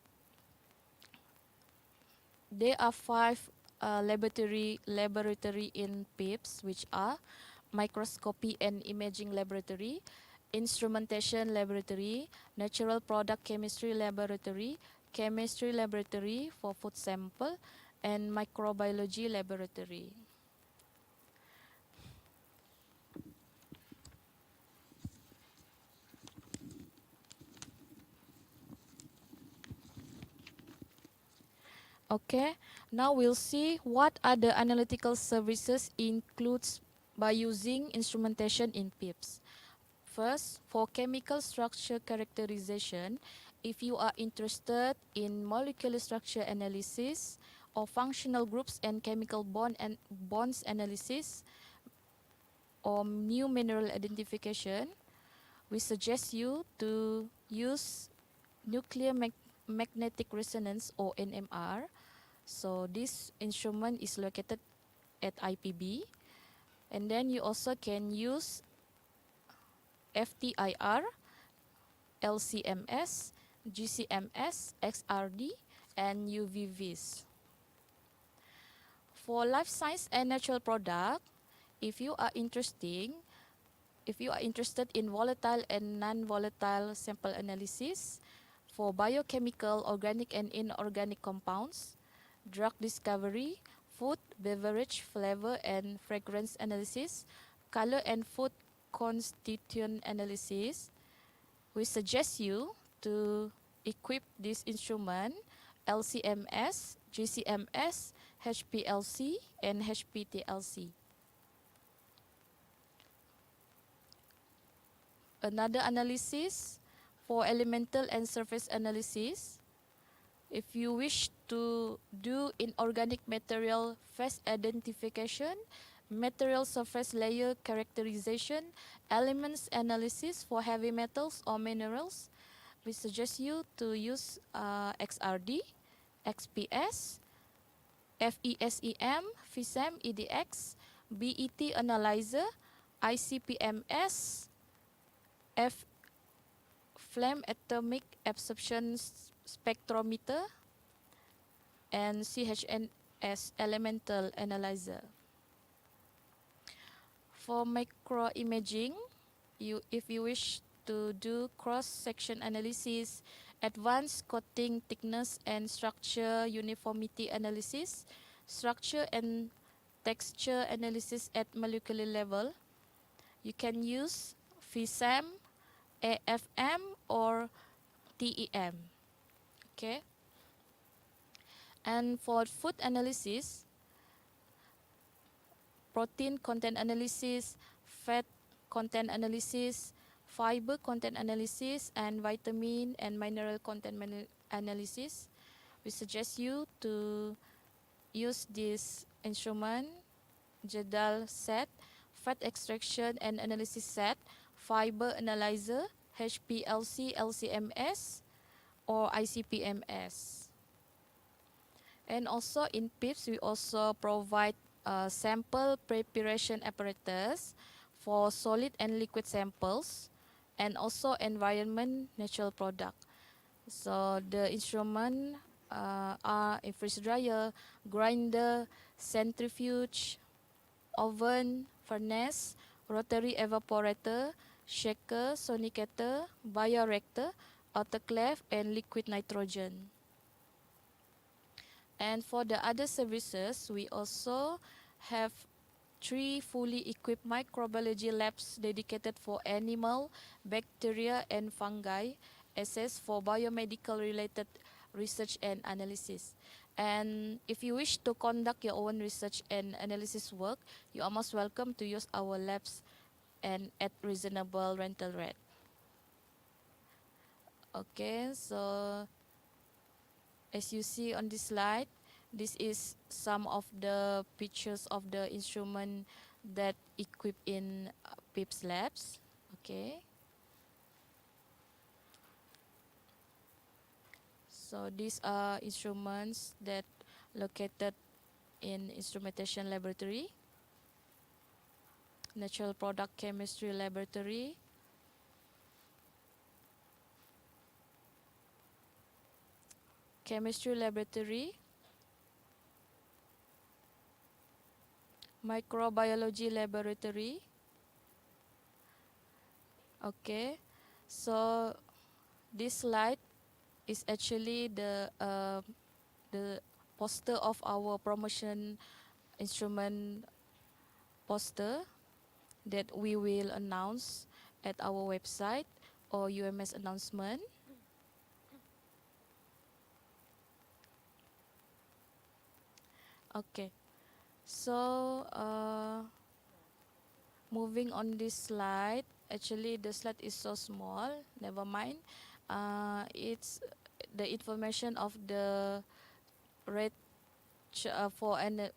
There are 5 laboratory in PIPS, which are microscopy and imaging laboratory, instrumentation laboratory, natural product chemistry laboratory for food sample, and microbiology laboratory. Okay, now we'll see what other analytical services includes by using instrumentation in PIPS. First, for chemical structure characterization, if you are interested in molecular structure analysis or functional groups and chemical bonds analysis or new mineral identification, we suggest you to use nuclear magnetic resonance or NMR. So this instrument is located at IPB. And then you also can use FTIR, LCMS, GCMS, XRD, and UVVs. For life science and natural product, if you are interested in volatile and non-volatile sample analysis, for biochemical, organic and inorganic compounds, drug discovery, food, beverage, flavor and fragrance analysis, color and food constituent analysis, we suggest you to equip this instrument LCMS, GCMS, HPLC, and HPTLC. Another analysis for elemental and surface analysis. If you wish to do inorganic material phase identification, material surface layer characterization, elements analysis for heavy metals or minerals, we suggest you to use XRD, XPS, FESEM, FISEM, EDX, BET analyzer, ICP-MS, flame atomic absorption spectrometer, and CHNS elemental analyzer. For microimaging, if you wish to do cross-section analysis, advanced coating thickness and structure uniformity analysis, structure and texture analysis at molecular level, you can use FISM, AFM, or TEM. Okay. And for food analysis, protein content analysis, fat content analysis, fiber content analysis, and vitamin and mineral content analysis. We suggest you to use this instrument, Jadal set, fat extraction and analysis set, fiber analyzer, HPLC, LCMS, or ICP-MS. And also in PIPS, we also provide sample preparation apparatus for solid and liquid samples, and also environment natural product. So the instrument are a freeze dryer, grinder, centrifuge, oven, furnace, rotary evaporator, shaker, sonicator, bioreactor, autoclave, and liquid nitrogen. And for the other services, we also have 3 fully equipped microbiology labs dedicated for animal, bacteria, and fungi, assess for biomedical related research and analysis. And if you wish to conduct your own research and analysis work, you are most welcome to use our labs and at reasonable rental rate. Okay, so as you see on this slide, this is some of the pictures of the instrument that equipped in PIPS labs. Okay. So these are instruments that located in instrumentation laboratory, natural product chemistry laboratory, chemistry laboratory, microbiology laboratory. Okay, so this slide is actually the poster of our promotion instrument poster that we will announce at our website or UMS announcement. Okay, so moving on this slide, actually the slide is so small, never mind. It's the information of the rate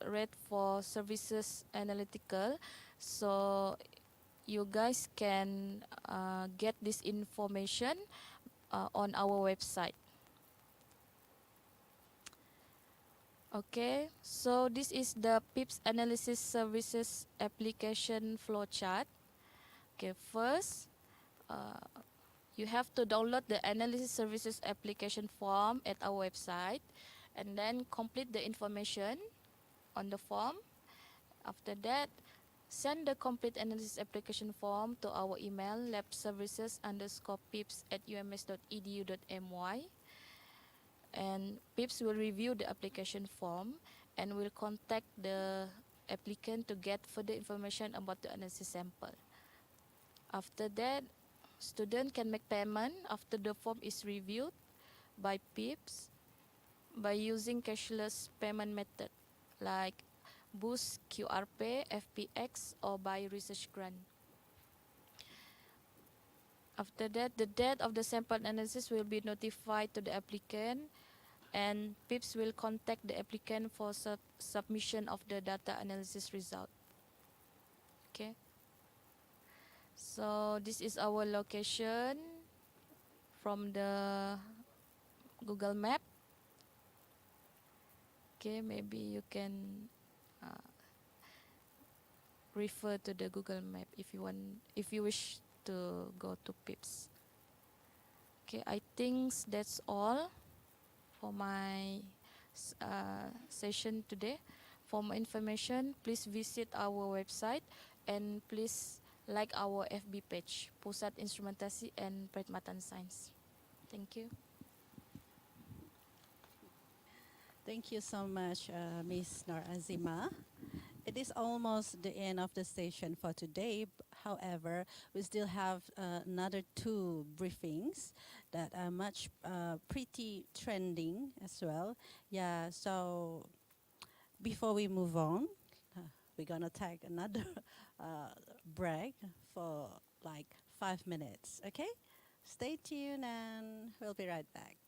rate for services analytical. So you guys can get this information on our website. Okay, so this is the PIPS analysis services application flowchart. Okay, first, you have to download the analysis services application form at our website, and then complete the information on the form. After that, send the complete analysis application form to our email labservices_pips@ums.edu.my, and PIPS will review the application form and will contact the applicant to get further information about the analysis sample. After that, student can make payment after the form is reviewed by PIPS by using cashless payment method like Boost, QR Pay, FPX, or by research grant. After that, the date of the sample analysis will be notified to the applicant, and PIPS will contact the applicant for submission of the data analysis result. Okay. So this is our location from the Google Map. Okay, maybe you can refer to the Google Map if you wish to go to PIPS. Okay, I think that's all for my session today. For more information, please visit our website, and please like our FB page, Pusat Instrumentasi and Perkhidmatan Sains. Thank you. Thank you so much, Ms. Nur Azima. It is almost the end of the session for today. However, we still have another two briefings that are much pretty trending as well. Yeah, so before we move on, we're gonna take another break for like 5 minutes. Okay, stay tuned, and we'll be right back.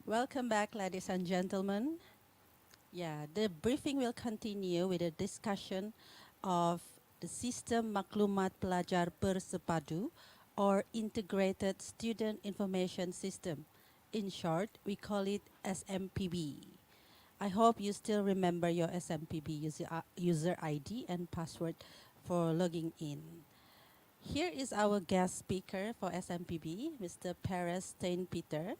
Welcome back, ladies and gentlemen. Yeah, the briefing will continue with a discussion of the Sistem Maklumat Pelajar Bersepadu or Integrated Student Information System. In short, we call it SMPB. I hope you still remember your SMPB user ID and password for logging in. Here is our guest speaker for SMPB, Mr. Perez Stein Peter.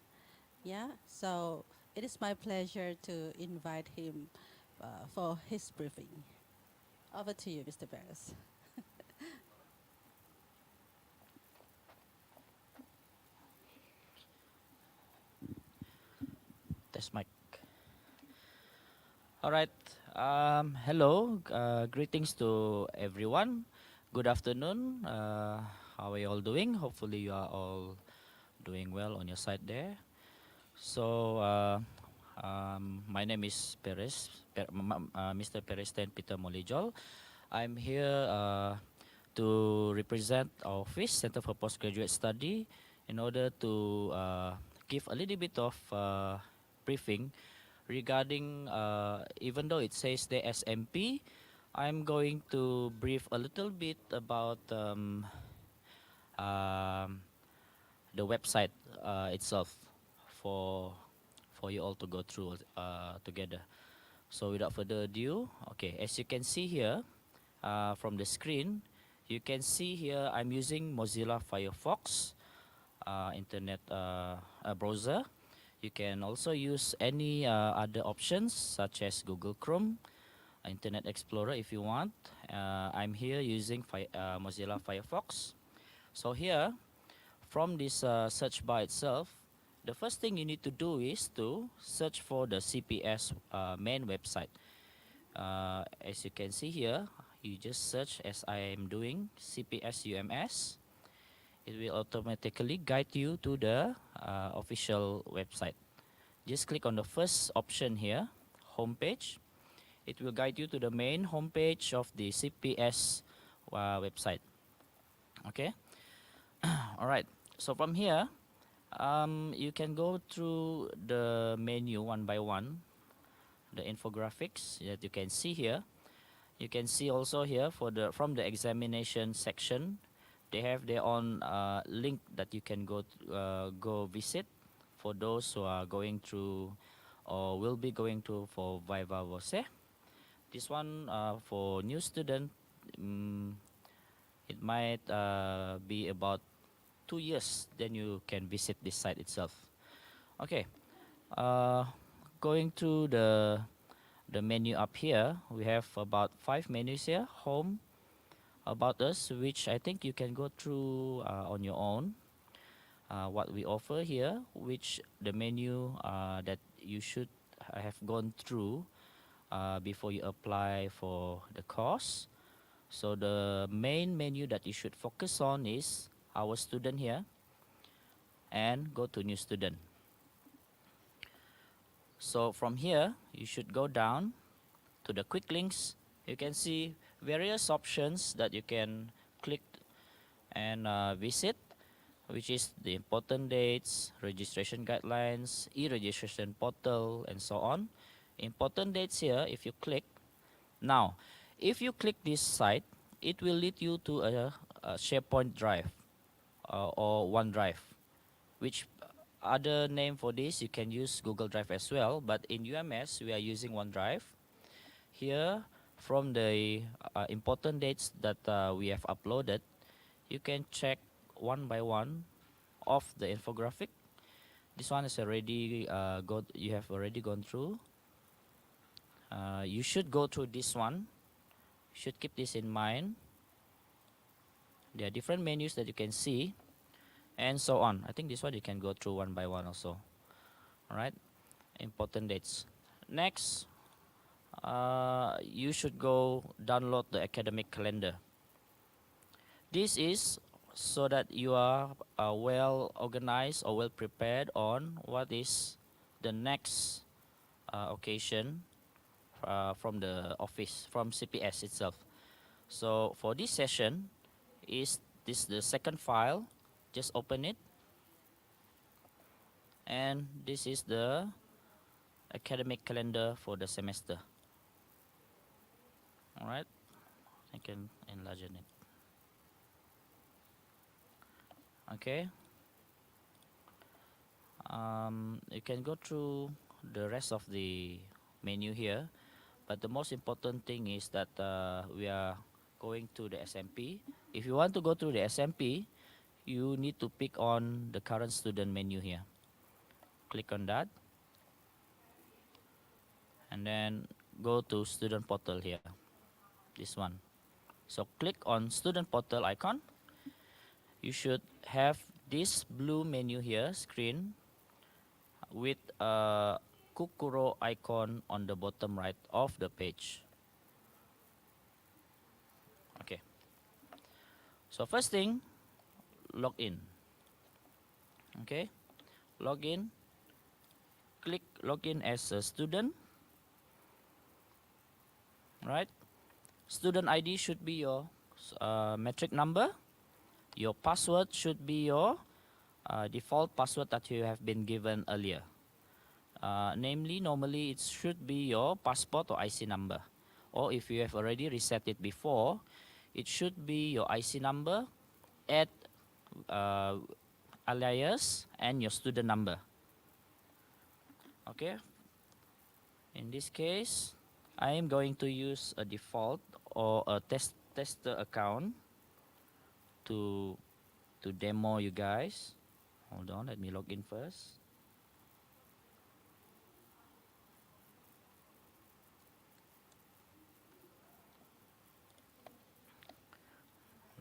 Yeah, so it is my pleasure to invite him for his briefing. Over to you, Mr. Perez. Test mic. All right. Hello. Greetings to everyone. Good afternoon. How are you all doing? Hopefully, you are all doing well on your side there. So, my name is Mr. Perez Ten Peter Molijol. I'm here to represent our office, Center for Postgraduate Study, in order to give a little bit of briefing regarding, even though it says the SMP, I'm going to brief a little bit about um, the website itself for for you all to go through together. So without further ado, okay, as you can see here from the screen, you can see here I'm using Mozilla Firefox internet browser. You can also use any other options such as Google Chrome, Internet Explorer if you want. I'm here using Mozilla Firefox. So here, from this search bar itself, the first thing you need to do is to search for the CPS main website. As you can see here, you just search as I am doing CPS UMS. It will automatically guide you to the official website. Just click on the first option here, homepage. It will guide you to the main homepage of the CPS website. Okay. All right. So from here, you can go through the menu one by one. The infographics that you can see here. You can see also here for the from the examination section, they have their own link that you can go visit for those who are going through or will be going to for Viva Voce. This one for new student, um, it might be about 2 years. Then you can visit this site itself. Okay, uh, going through the menu up here, we have about 5 menus here. Home, about us, which I think you can go through on your own. What we offer here, which the menu that you should have gone through before you apply for the course. So the main menu that you should focus on is our student here and go to new student. So from here, you should go down to the quick links. You can see various options that you can click and visit, which is the important dates, registration guidelines, e-registration portal, and so on. Important dates here, if you click. Now, if you click this site, it will lead you to a SharePoint drive or OneDrive, which other name for this, you can use Google Drive as well, but in UMS, we are using OneDrive. Here, from the important dates that we have uploaded, you can check one by one of the infographic. This one is already you have already gone through. You should go through this one. You should keep this in mind. There are different menus that you can see, and so on. I think this one you can go through one by one also. All right, important dates. Next, you should go download the academic calendar. This is so that you are well organized or well prepared on what is the next occasion from the office, from CPS itself. So for this session, is this the second file? Just open it. And this is the academic calendar for the semester. All right, I can enlarge it. Okay. You can go through the rest of the menu here, but the most important thing is that we are going to the SMP. If you want to go through the SMP, you need to pick on the current student menu here. Click on that, and then go to student portal here, this one. So click on student portal icon. You should have this blue menu here screen with a Kukuro icon on the bottom right of the page. Okay. So first thing, log in. Okay. Log in. Click login as a student. Right. Student ID should be your metric number. Your password should be your default password that you have been given earlier. Namely, normally it should be your passport or IC number. Or if you have already reset it before, it should be your IC number at alias and your student number. Okay. In this case, I am going to use a default or a tester account to demo you guys. Hold on, let me log in first.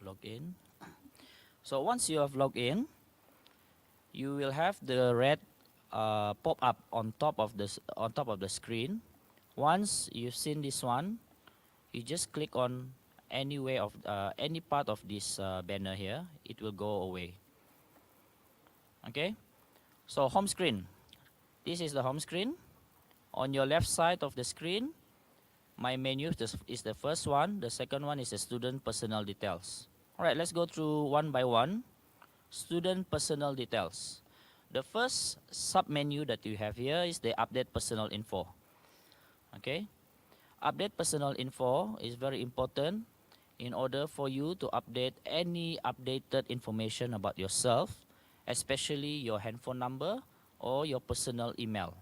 Log in. So once you have logged in, you will have the red pop up on top of the screen. Once you've seen this one, you just click on any part of this banner here. It will go away. Okay. So home screen. This is the home screen. On your left side of the screen, my menu is the first one. The second one is the student personal details. All right, let's go through one by one. Student personal details. The first sub-menu that you have here is the update personal info. Okay. Update personal info is very important in order for you to update any updated information about yourself, especially your handphone number or your personal email.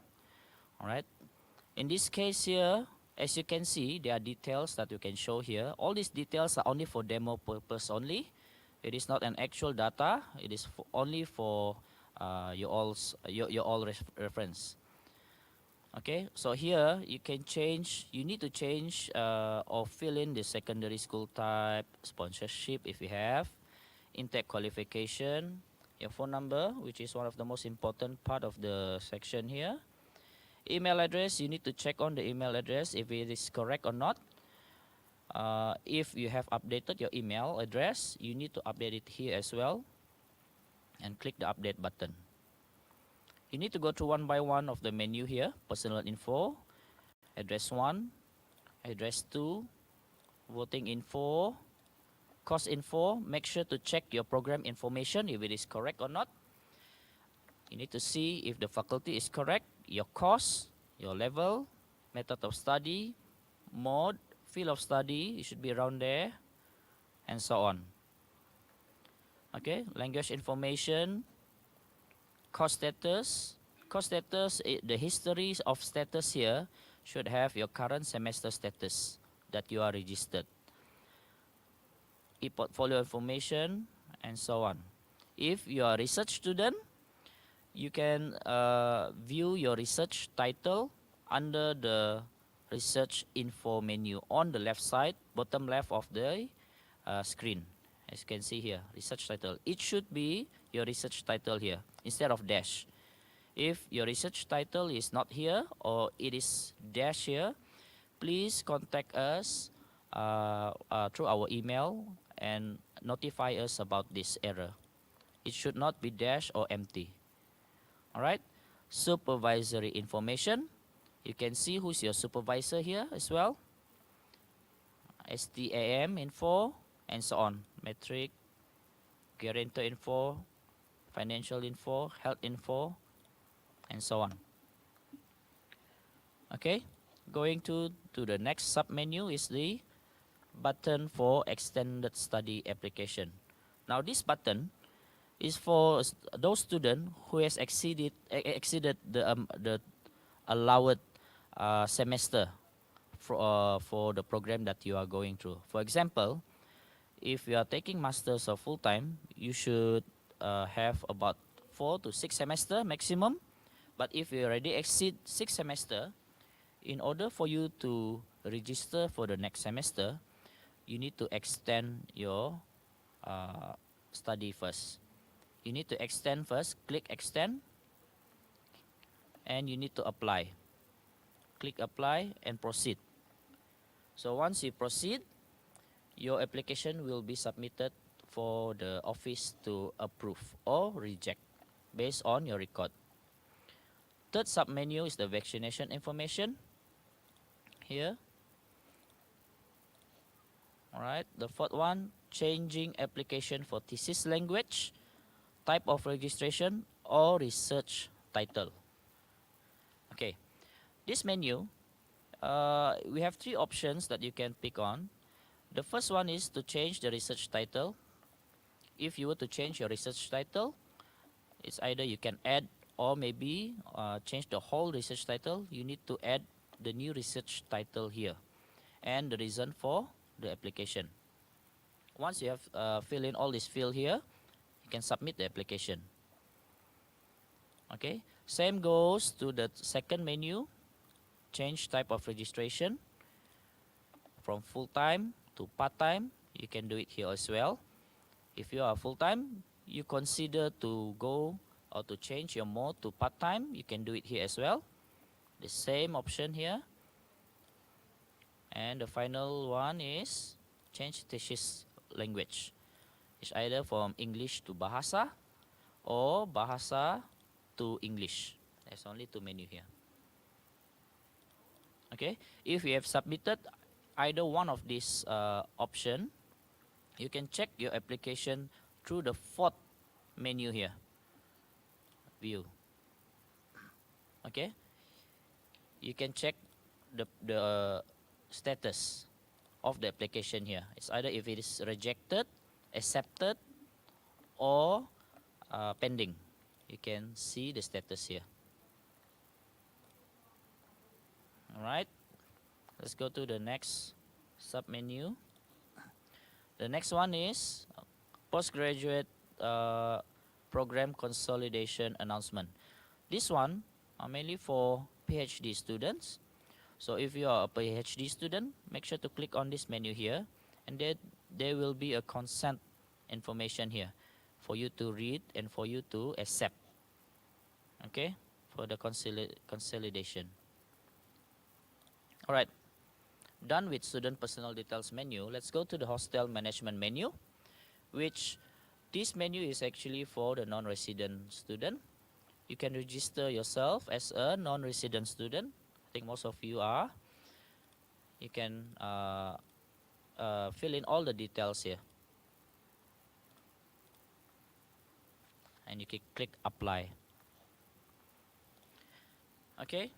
All right. In this case here, as you can see, there are details that you can show here. All these details are only for demo purpose only. It is not an actual data. It is only for your all reference. Okay, so here you can change. You need to change or fill in the secondary school type, sponsorship if you have, intake qualification, your phone number, which is one of the most important part of the section here. Email address, you need to check on the email address if it is correct or not. If you have updated your email address, you need to update it here as well and click the update button. You need to go through one by one of the menu here. Personal info, address 1, address 2, voting info, course info. Make sure to check your program information if it is correct or not. You need to see if the faculty is correct, your course, your level, method of study, mode, field of study, it should be around there, and so on. Okay, language information, course status. Course status, the history of status here should have your current semester status that you are registered. E-portfolio information, and so on. If you are a research student, you can view your research title under the research info menu on the left side, bottom left of the screen. As you can see here, research title. It should be your research title here instead of dash. If your research title is not here or it is dash here, please contact us through our email and notify us about this error. It should not be dash or empty. All right. Supervisory information. You can see who's your supervisor here as well. STAM info and so on. Metric, guarantor info, financial info, health info, and so on. Okay, going to the next submenu is the button for extended study application. Now this button is for those students who has exceeded the allowed semester for the program that you are going through. For example, if you are taking masters or full time, you should have about 4 to 6 semester maximum. But if you already exceed 6 semester, in order for you to register for the next semester, you need to extend your study first. You need to extend first, click extend, and you need to apply. Click apply and proceed. So once you proceed, your application will be submitted for the office to approve or reject based on your record. Third submenu is the vaccination information. Here. Alright, the fourth one, changing application for thesis language, type of registration, or research title. Okay, this menu, we have 3 options that you can pick on. The first one is to change the research title. If you were to change your research title, it's either you can add or maybe change the whole research title. You need to add the new research title here and the reason for the application. Once you have filled in all this field here, you can submit the application. Okay, same goes to the second menu, change type of registration from full-time to part-time. You can do it here as well. If you are full-time, you consider to go or to change your mode to part-time, you can do it here as well. The same option here. And the final one is change thesis language. It's either from English to Bahasa or Bahasa to English. There's only 2 menu here. Okay, if you have submitted either one of these option, you can check your application through the 4th menu here, view. Okay, you can check the status of the application here. It's either if it is rejected, accepted, or pending. You can see the status here. Alright, let's go to the next submenu. The next one is postgraduate program consolidation announcement. This one are mainly for PhD students. So if you are a PhD student, make sure to click on this menu here, and then there will be a consent information here for you to read and for you to accept. Okay, for the consolidation. Alright, done with student personal details menu. Let's go to the hostel management menu, which this menu is actually for the non-resident student. You can register yourself as a non-resident student. I think most of you are. You can fill in all the details here. And you can click apply. Okay,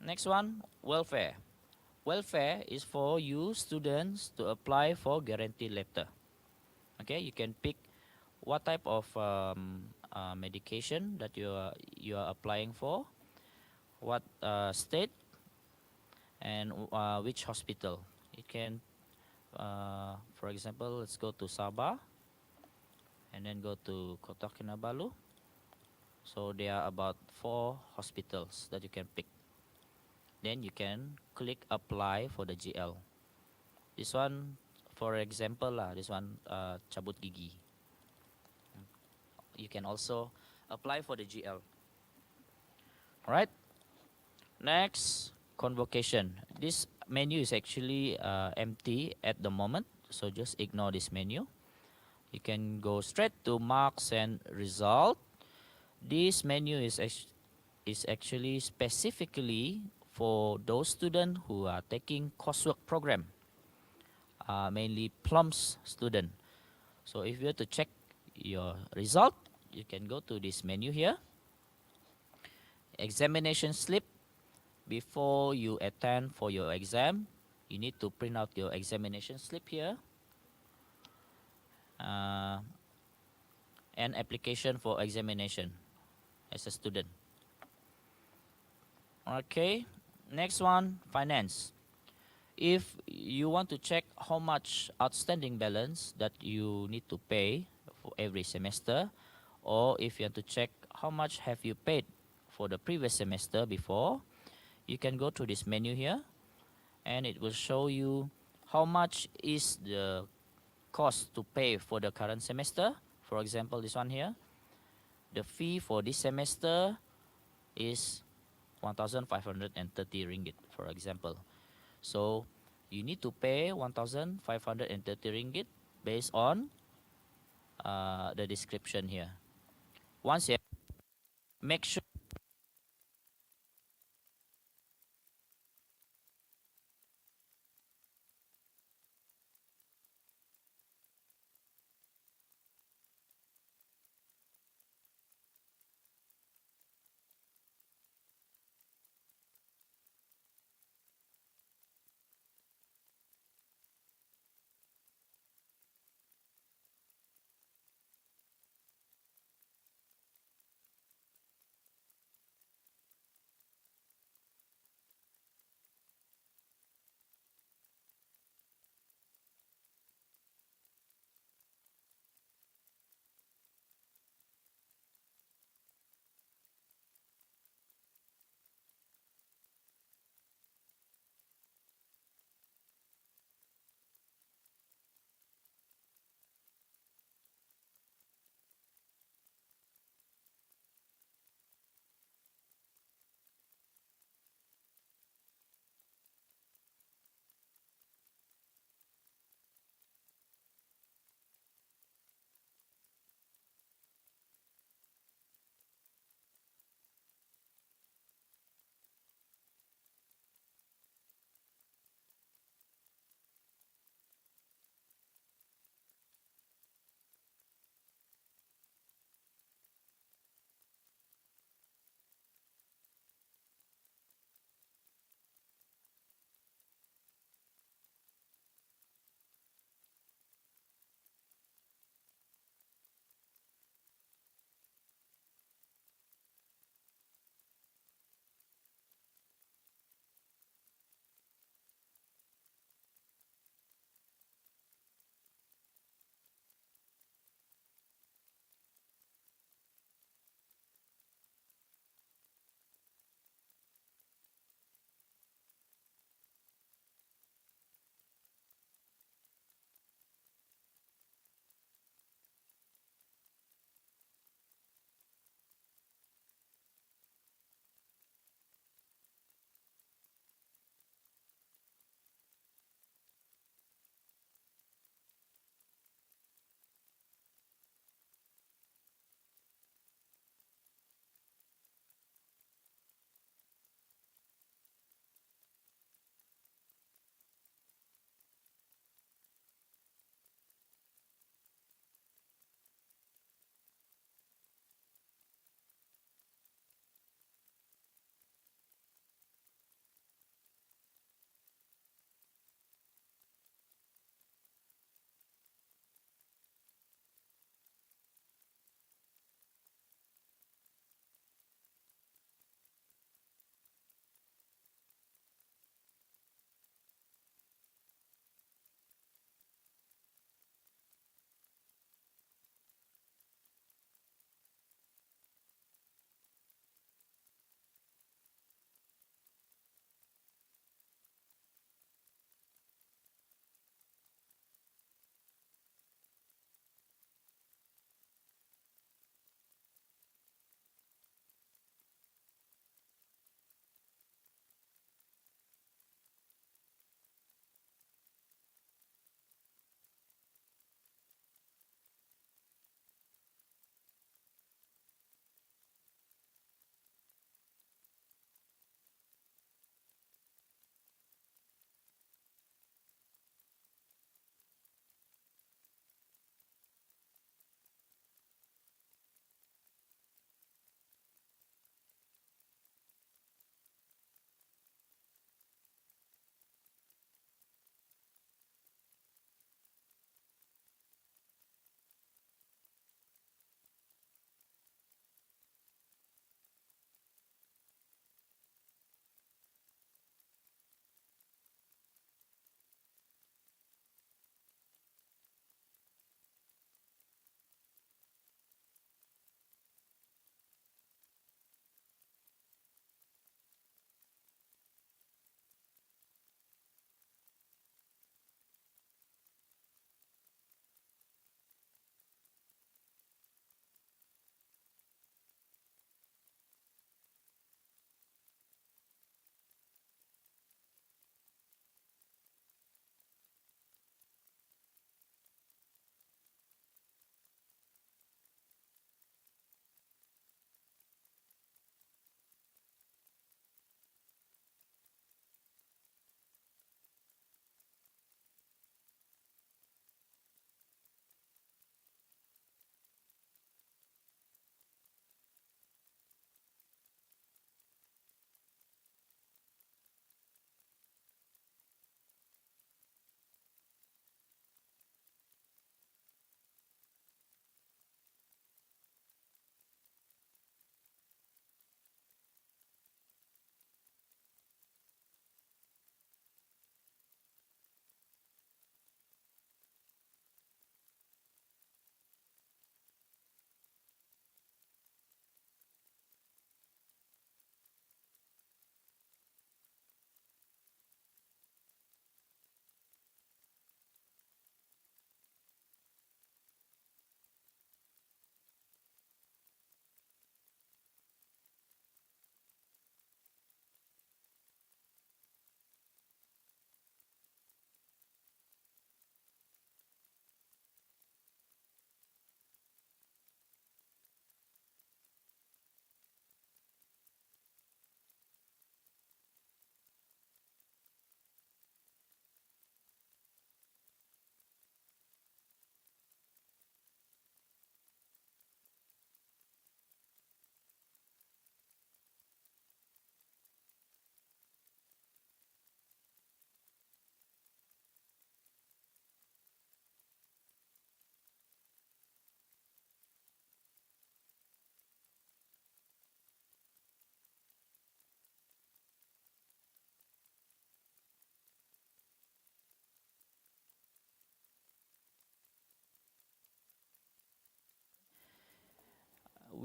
next one, welfare. Welfare is for you students to apply for guarantee letter. Okay, you can pick what type of medication that you are applying for, what state, and which hospital. You can, for example, let's go to Sabah, and then go to Kota Kinabalu. So there are about 4 hospitals that you can pick. Then you can click apply for the GL. This one, for example, this one cabut gigi. You can also apply for the GL. Alright. Next, convocation. This menu is actually empty at the moment, so just ignore this menu. You can go straight to marks and result. This menu is actually specifically for those students who are taking coursework program, mainly plums student. So if you have to check your result, you can go to this menu here. examination slip before you attend for your exam. You need to print out your examination slip here. Uh, and application for examination as a student. Okay, next one, finance. If you want to check how much outstanding balance that you need to pay for every semester, or if you want to check how much have you paid for the previous semester before, you can go to this menu here, and it will show you how much is the cost to pay for the current semester. For example, this one here, the fee for this semester is 1,530 ringgit, for example. So you need to pay 1,530 ringgit based on the description here. Once you make sure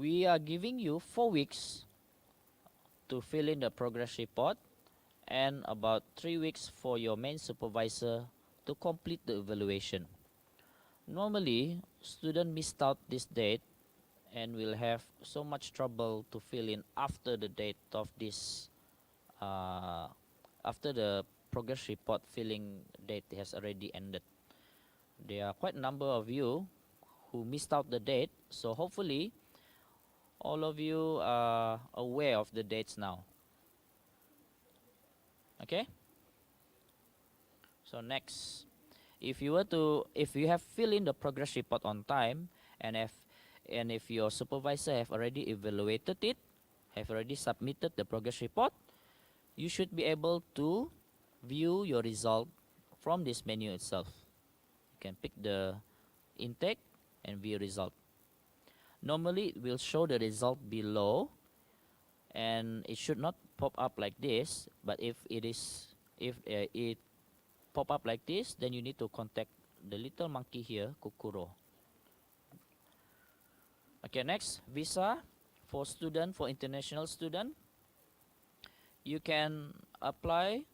we are giving you 4 weeks to fill in the progress report and about 3 weeks for your main supervisor to complete the evaluation. Normally, student missed out this date and will have so much trouble to fill in after the date of this, after the progress report filling date has already ended. There are quite a number of you who missed out the date, so hopefully all of you are aware of the dates now. Okay? So next, if you have filled in the progress report on time, and if your supervisor have already evaluated it, have already submitted the progress report, you should be able to view your result from this menu itself. You can pick the intake and view result. Normally it will show the result below, and it should not pop up like this, but if it pop up like this, then you need to contact the little monkey here, Kukuro. Okay, next, visa for student, for international student. You can apply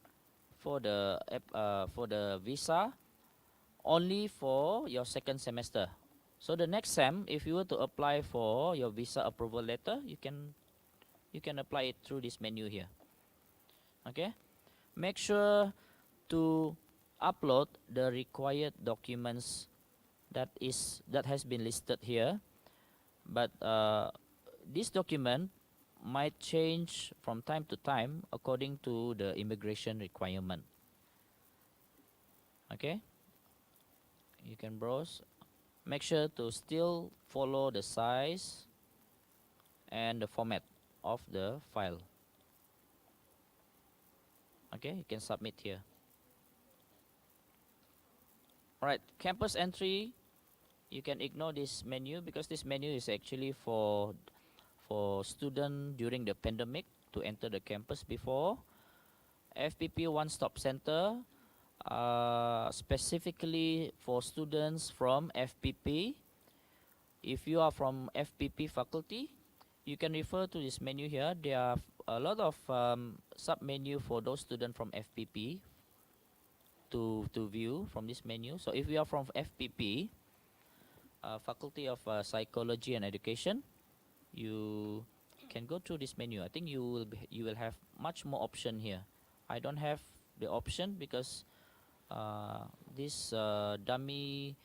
for the visa only for your second semester. So the next sem, if you were to apply for your visa approval letter, you can apply it through this menu here. Okay, make sure to upload the required documents that has been listed here, but this document might change from time to time according to the immigration requirement. Okay, you can browse. Make sure to still follow the size and the format of the file. Okay, you can submit here. Alright, campus entry, you can ignore this menu because this menu is actually for student during the pandemic to enter the campus before. FPP one-stop center, specifically for students from FPP. If you are from FPP faculty, you can refer to this menu here. There are a lot of sub-menu for those students from FPP to view from this menu. So if you are from FPP, Faculty of Psychology and Education, you can go through this menu. I think you will have much more option here. I don't have the option because this dummy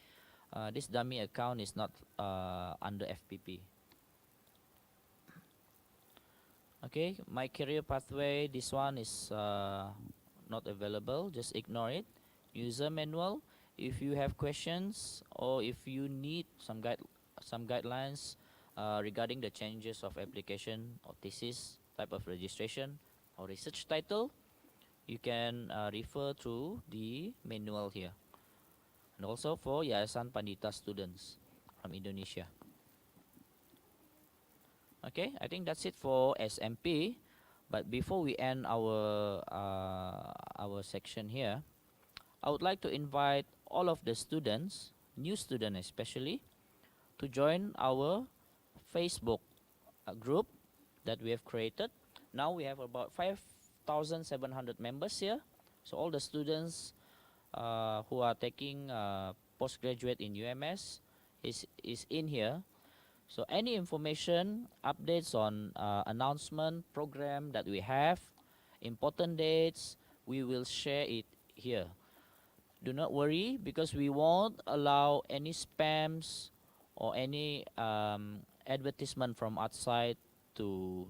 account is not under FPP. Okay, my career pathway, this one is not available, just ignore it. User manual, if you have questions or if you need some guidelines regarding the changes of application or thesis, type of registration or research title, you can refer to the manual here. And also for Yayasan Pandita students from Indonesia. Okay, I think that's it for SMP. But before we end our section here, I would like to invite all of the students, new students especially, to join our Facebook group that we have created. Now we have about 5,700 members here. So all the students who are taking postgraduate in UMS is in here. So any information, updates on announcement, program that we have, important dates, we will share it here. Do not worry because we won't allow any spams or any advertisement from outside to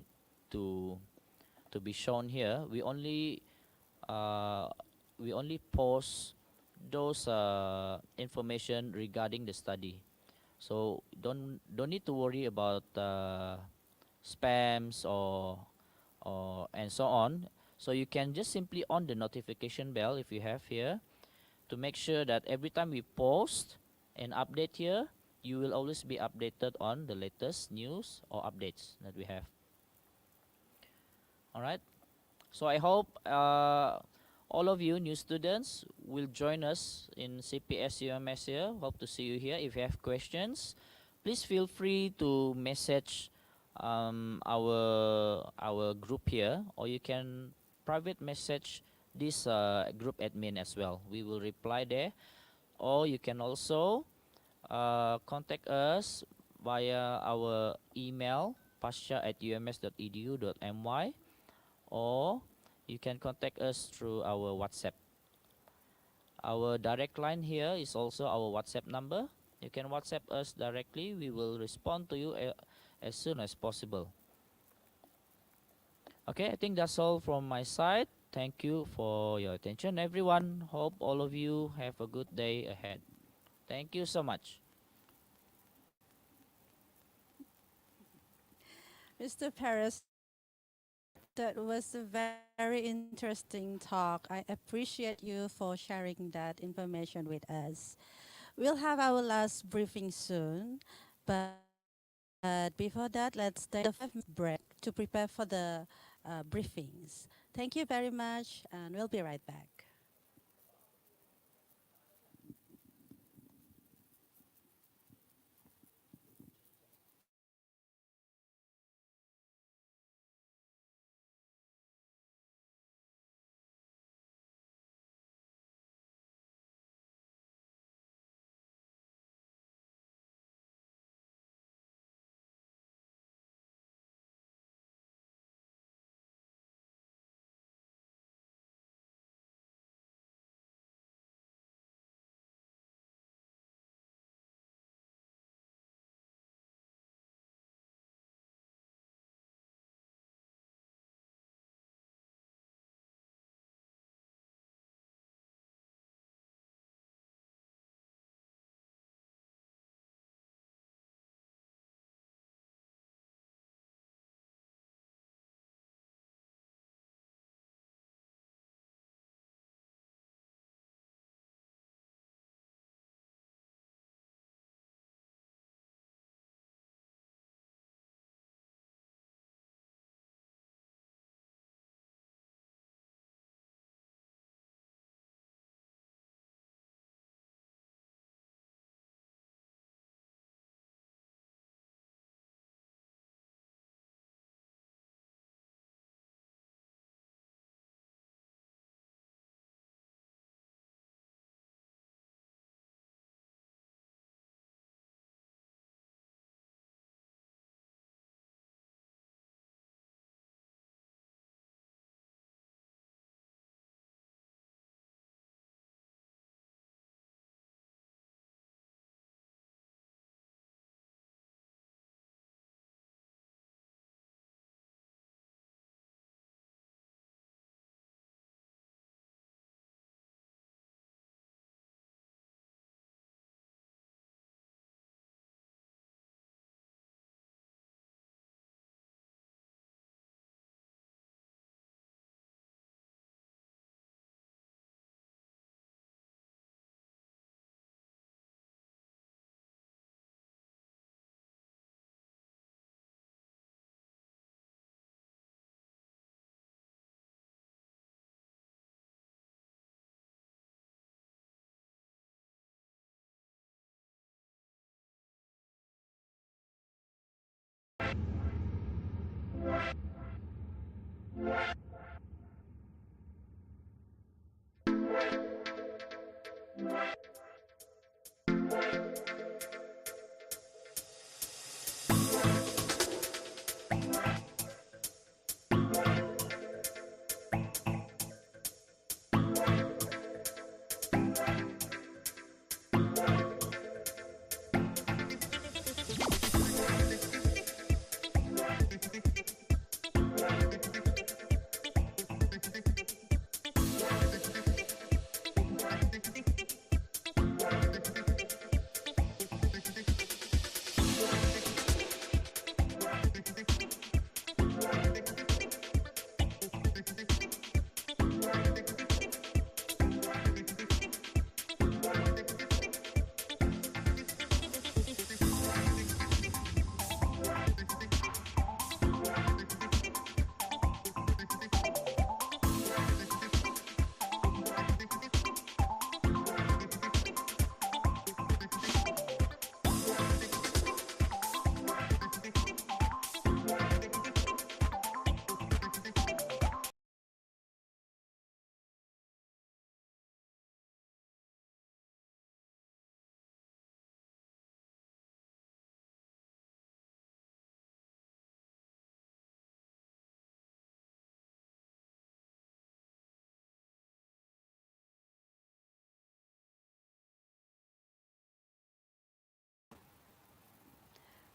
be shown here. We only post those information regarding the study. So don't need to worry about spams or and so on. So you can just simply on the notification bell if you have here to make sure that every time we post an update here, you will always be updated on the latest news or updates that we have. All right. So I hope all of you new students will join us in CPS UMS here. Hope to see you here. If you have questions, please feel free to message our group here, or you can private message this group admin as well. We will reply there, or you can also contact us via our email pascha@ums.edu.my, or you can contact us through our WhatsApp. Our direct line here is also our WhatsApp number. You can WhatsApp us directly. We will respond to you as soon as possible. Okay, I think that's all from my side. Thank you for your attention, everyone. Hope all of you have a good day ahead. Thank you so much. Mr. Paris, that was a very interesting talk. I appreciate you for sharing that information with us. We'll have our last briefing soon, but before that, let's take a 5 minute break to prepare for the briefings. Thank you very much, and we'll be right back.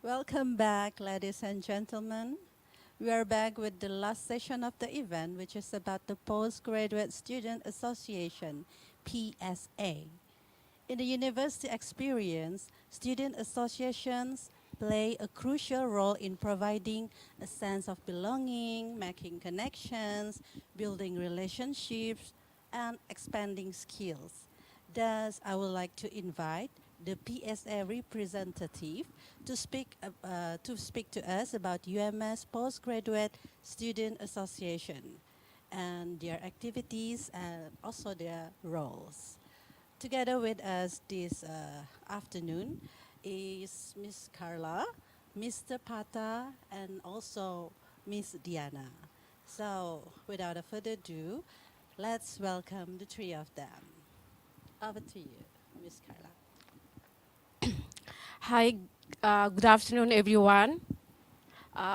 Welcome back, ladies and gentlemen. We are back with the last session of the event, which is about the Postgraduate Student Association, PSA. In the university experience, student associations play a crucial role in providing a sense of belonging, making connections, building relationships, and expanding skills. Thus, I would like to invite the PSA representative to speak to us about UMS Postgraduate Student Association and their activities and also their roles. Together with us this afternoon is Miss Carla, Mr. Pata, and also Miss Diana. So, without a further ado, let's welcome the three of them. Over to you, Miss Carla. Hi, good afternoon, everyone.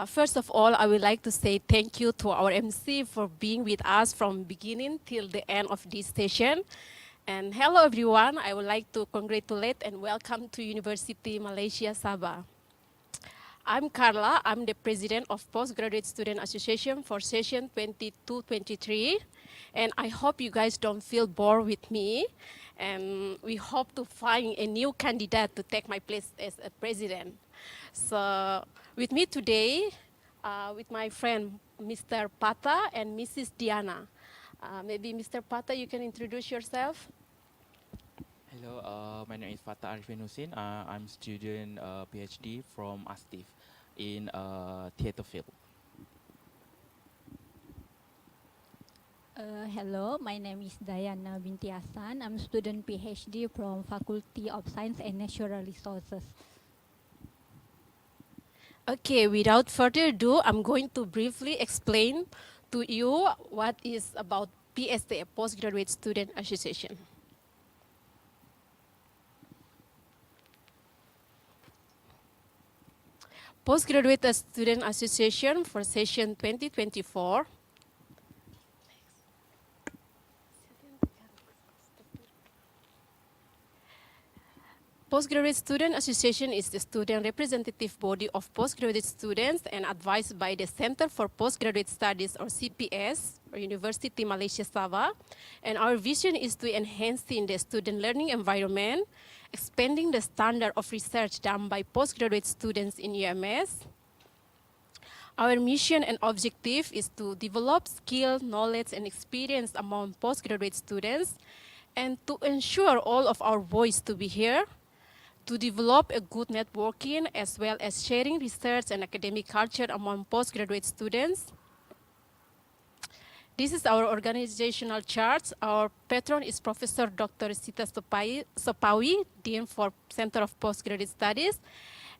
First of all, I would like to say thank you to our MC for being with us from beginning till the end of this session. And hello, everyone. I would like to congratulate and welcome to University Malaysia Sabah. I'm Carla. I'm the president of Postgraduate Student Association for session 22-23. And I hope you guys don't feel bored with me. And we hope to find a new candidate to take my place as a president. So with me today, with my friend Mr. Pata and Mrs. Diana. Maybe Mr. Pata, you can introduce yourself. Hello, my name is Fatah Arifin Husin. I'm student PhD from ASTIF in theatre field. Hello, my name is Dayana Binti Hasan. I'm student PhD from Faculty of Science and Natural Resources. Okay, without further ado, I'm going to briefly explain to you what is about PSA, Postgraduate Student Association. Postgraduate Student Association for session 2024. Postgraduate Student Association is the student representative body of postgraduate students and advised by the Center for Postgraduate Studies, or CPS, or University Malaysia Sabah. And our vision is to enhance the student learning environment, expanding the standard of research done by postgraduate students in UMS. Our mission and objective is to develop skill, knowledge, and experience among postgraduate students, and to ensure all of our voice to be heard, to develop a good networking as well as sharing research and academic culture among postgraduate students. This is our organizational chart. Our patron is Professor Dr. Sita Sopawi, Dean for Center of Postgraduate Studies,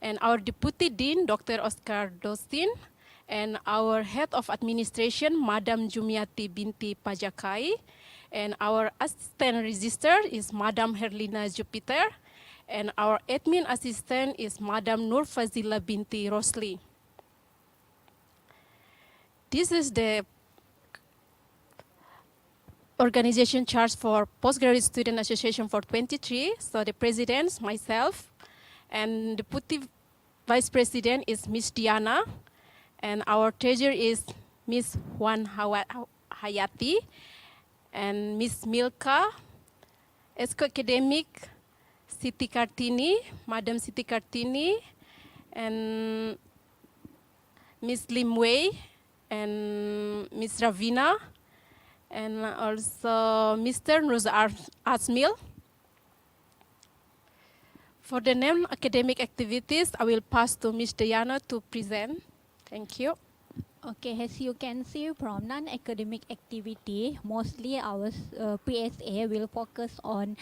and our Deputy Dean, Dr. Oscar Dostin, and our Head of Administration, Madam Jumiati Binti Pajakai, and our Assistant Registrar is Madam Herlina Jupiter, and our admin assistant is Madam Nur Fazila Binti Rosli. This is the organization chart for Postgraduate Student Association for 23. So the president, myself, and the deputy vice president is Miss Diana, and our treasurer is Miss Juan Hayati, and Miss Milka, ESCO Academic, Siti Kartini, Madam Siti Kartini, and Miss Lim Wei, and Miss Ravina, and also Mr. Nuzar Asmil. For the non-academic activities, I will pass to Miss Diana to present. Thank you. Okay, as you can see from non-academic activity, mostly our PSA will focus on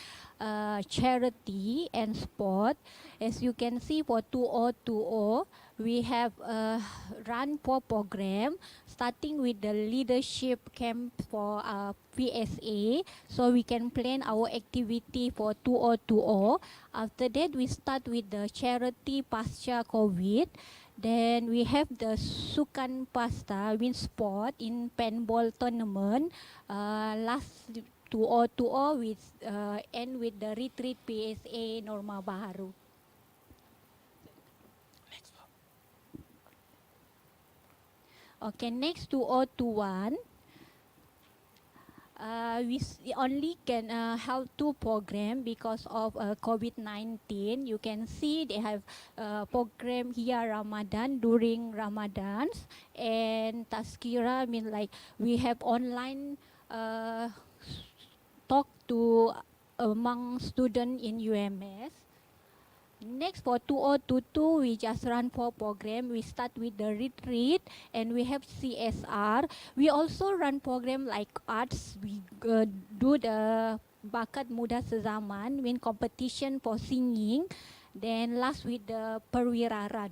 charity and sport. As you can see for 2020, we have run 4 programs, starting with the leadership camp for PSA, so we can plan our activity for 2020. After that, we start with the charity pasca COVID. Then we have the Sukan Pasta win sport in paintball tournament. Last 2020 with end with the retreat PSA Norma Baharu. Next one. Okay, next 2021. We only can have two program because of COVID-19. You can see they have program here Ramadan during Ramadans and Taskira. I mean like we have online uh, talk to among student in UMS. Next for 2022, we just run for program. We start with the retreat and we have CSR. We also run program like arts. We do the Bakat Muda Sezaman, win competition for singing. Then last with the Perwira run.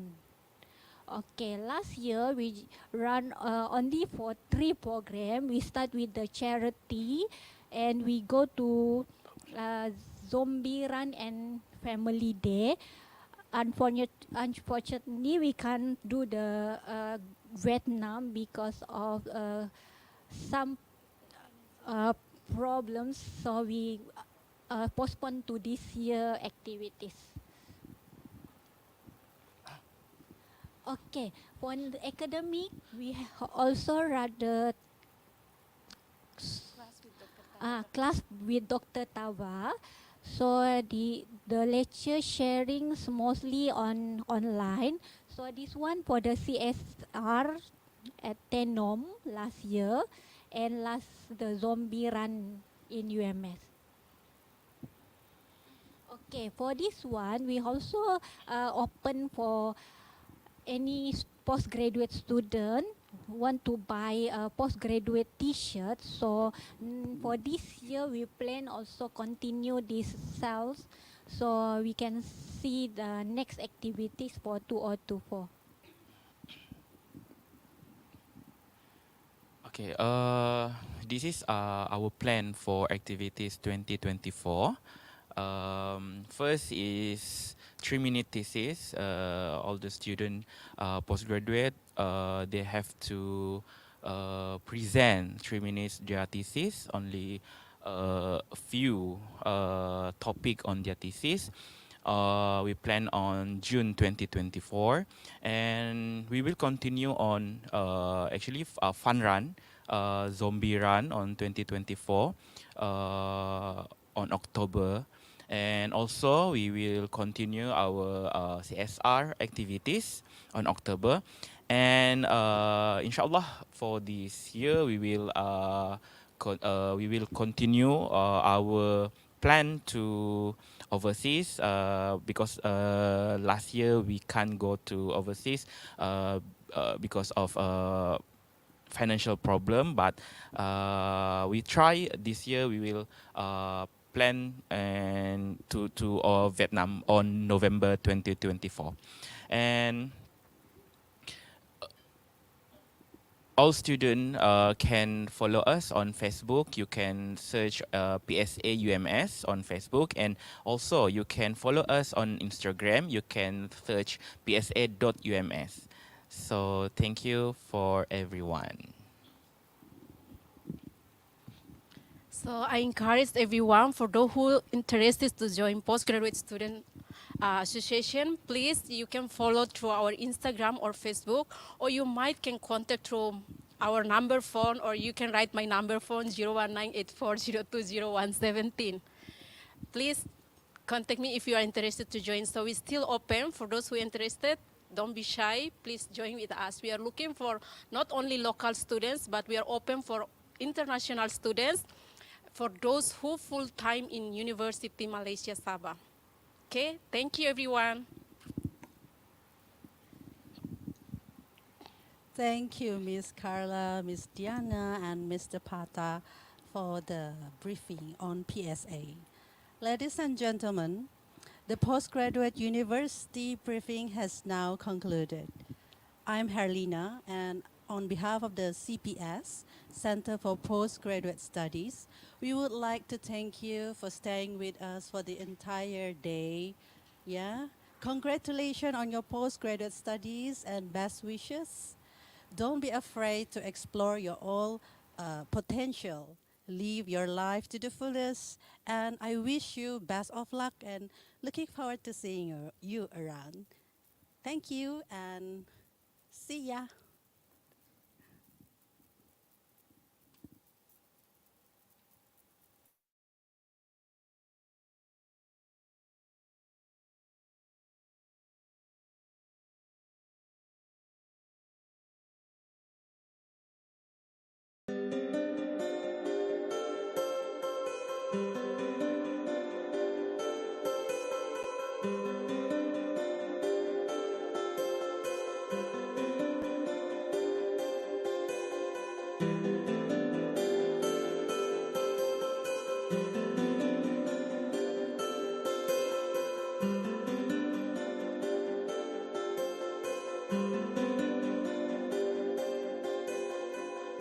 Okay, last year we run only for 3 program. We start with the charity and we go to uh, zombie run and family day. Unfortunately, we can't do the Vietnam because of some uh, problems. So we postpone to this year activities. Okay, for the academic, we also run the class with Dr. Tawa. So the lecture sharings mostly on online. So this one for the CSR at Tenom last year and last the zombie run in UMS. Okay, for this one we also open for any postgraduate student want to buy a postgraduate t-shirt. So for this year, we plan also continue these sales. So we can see the next activities for 2024. Okay, this is our plan for activities 2024. First is 3-minute thesis. All the student postgraduate, they have to present 3 minutes their thesis, only a few topic on their thesis. We plan on June 2024, and we will continue on actually a fun run, zombie run on 2024 on October. And also we will continue our CSR activities on October. And inshallah for this year we will continue our plan to overseas because last year we can't go to overseas because of financial problem, but we try this year. We will plan and to Vietnam on November 2024, and all students can follow us on Facebook. You can search PSA UMS on Facebook, and also you can follow us on Instagram. You can search psa.ums. So thank you for everyone. So I encourage everyone, for those who interested to join Postgraduate Student Association, please, you can follow through our Instagram or Facebook, or you might can contact through our number phone, or you can write my number phone 01984020117. Please contact me if you are interested to join. So we're still open for those who are interested. Don't be shy. Please join with us. We are looking for not only local students, but we are open for international students, for those who full-time in University Malaysia Sabah. Okay, thank you everyone. Thank you, Miss Carla, Miss Diana, and Mr. Pata for the briefing on PSA. Ladies and gentlemen, the postgraduate university briefing has now concluded. I'm Herlina, and on behalf of the CPS, Center for Postgraduate Studies, we would like to thank you for staying with us for the entire day. Yeah? Congratulations on your postgraduate studies and best wishes. Don't be afraid to explore your all potential. Live your life to the fullest, and I wish you best of luck and looking forward to seeing you around. Thank you and see ya.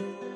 you.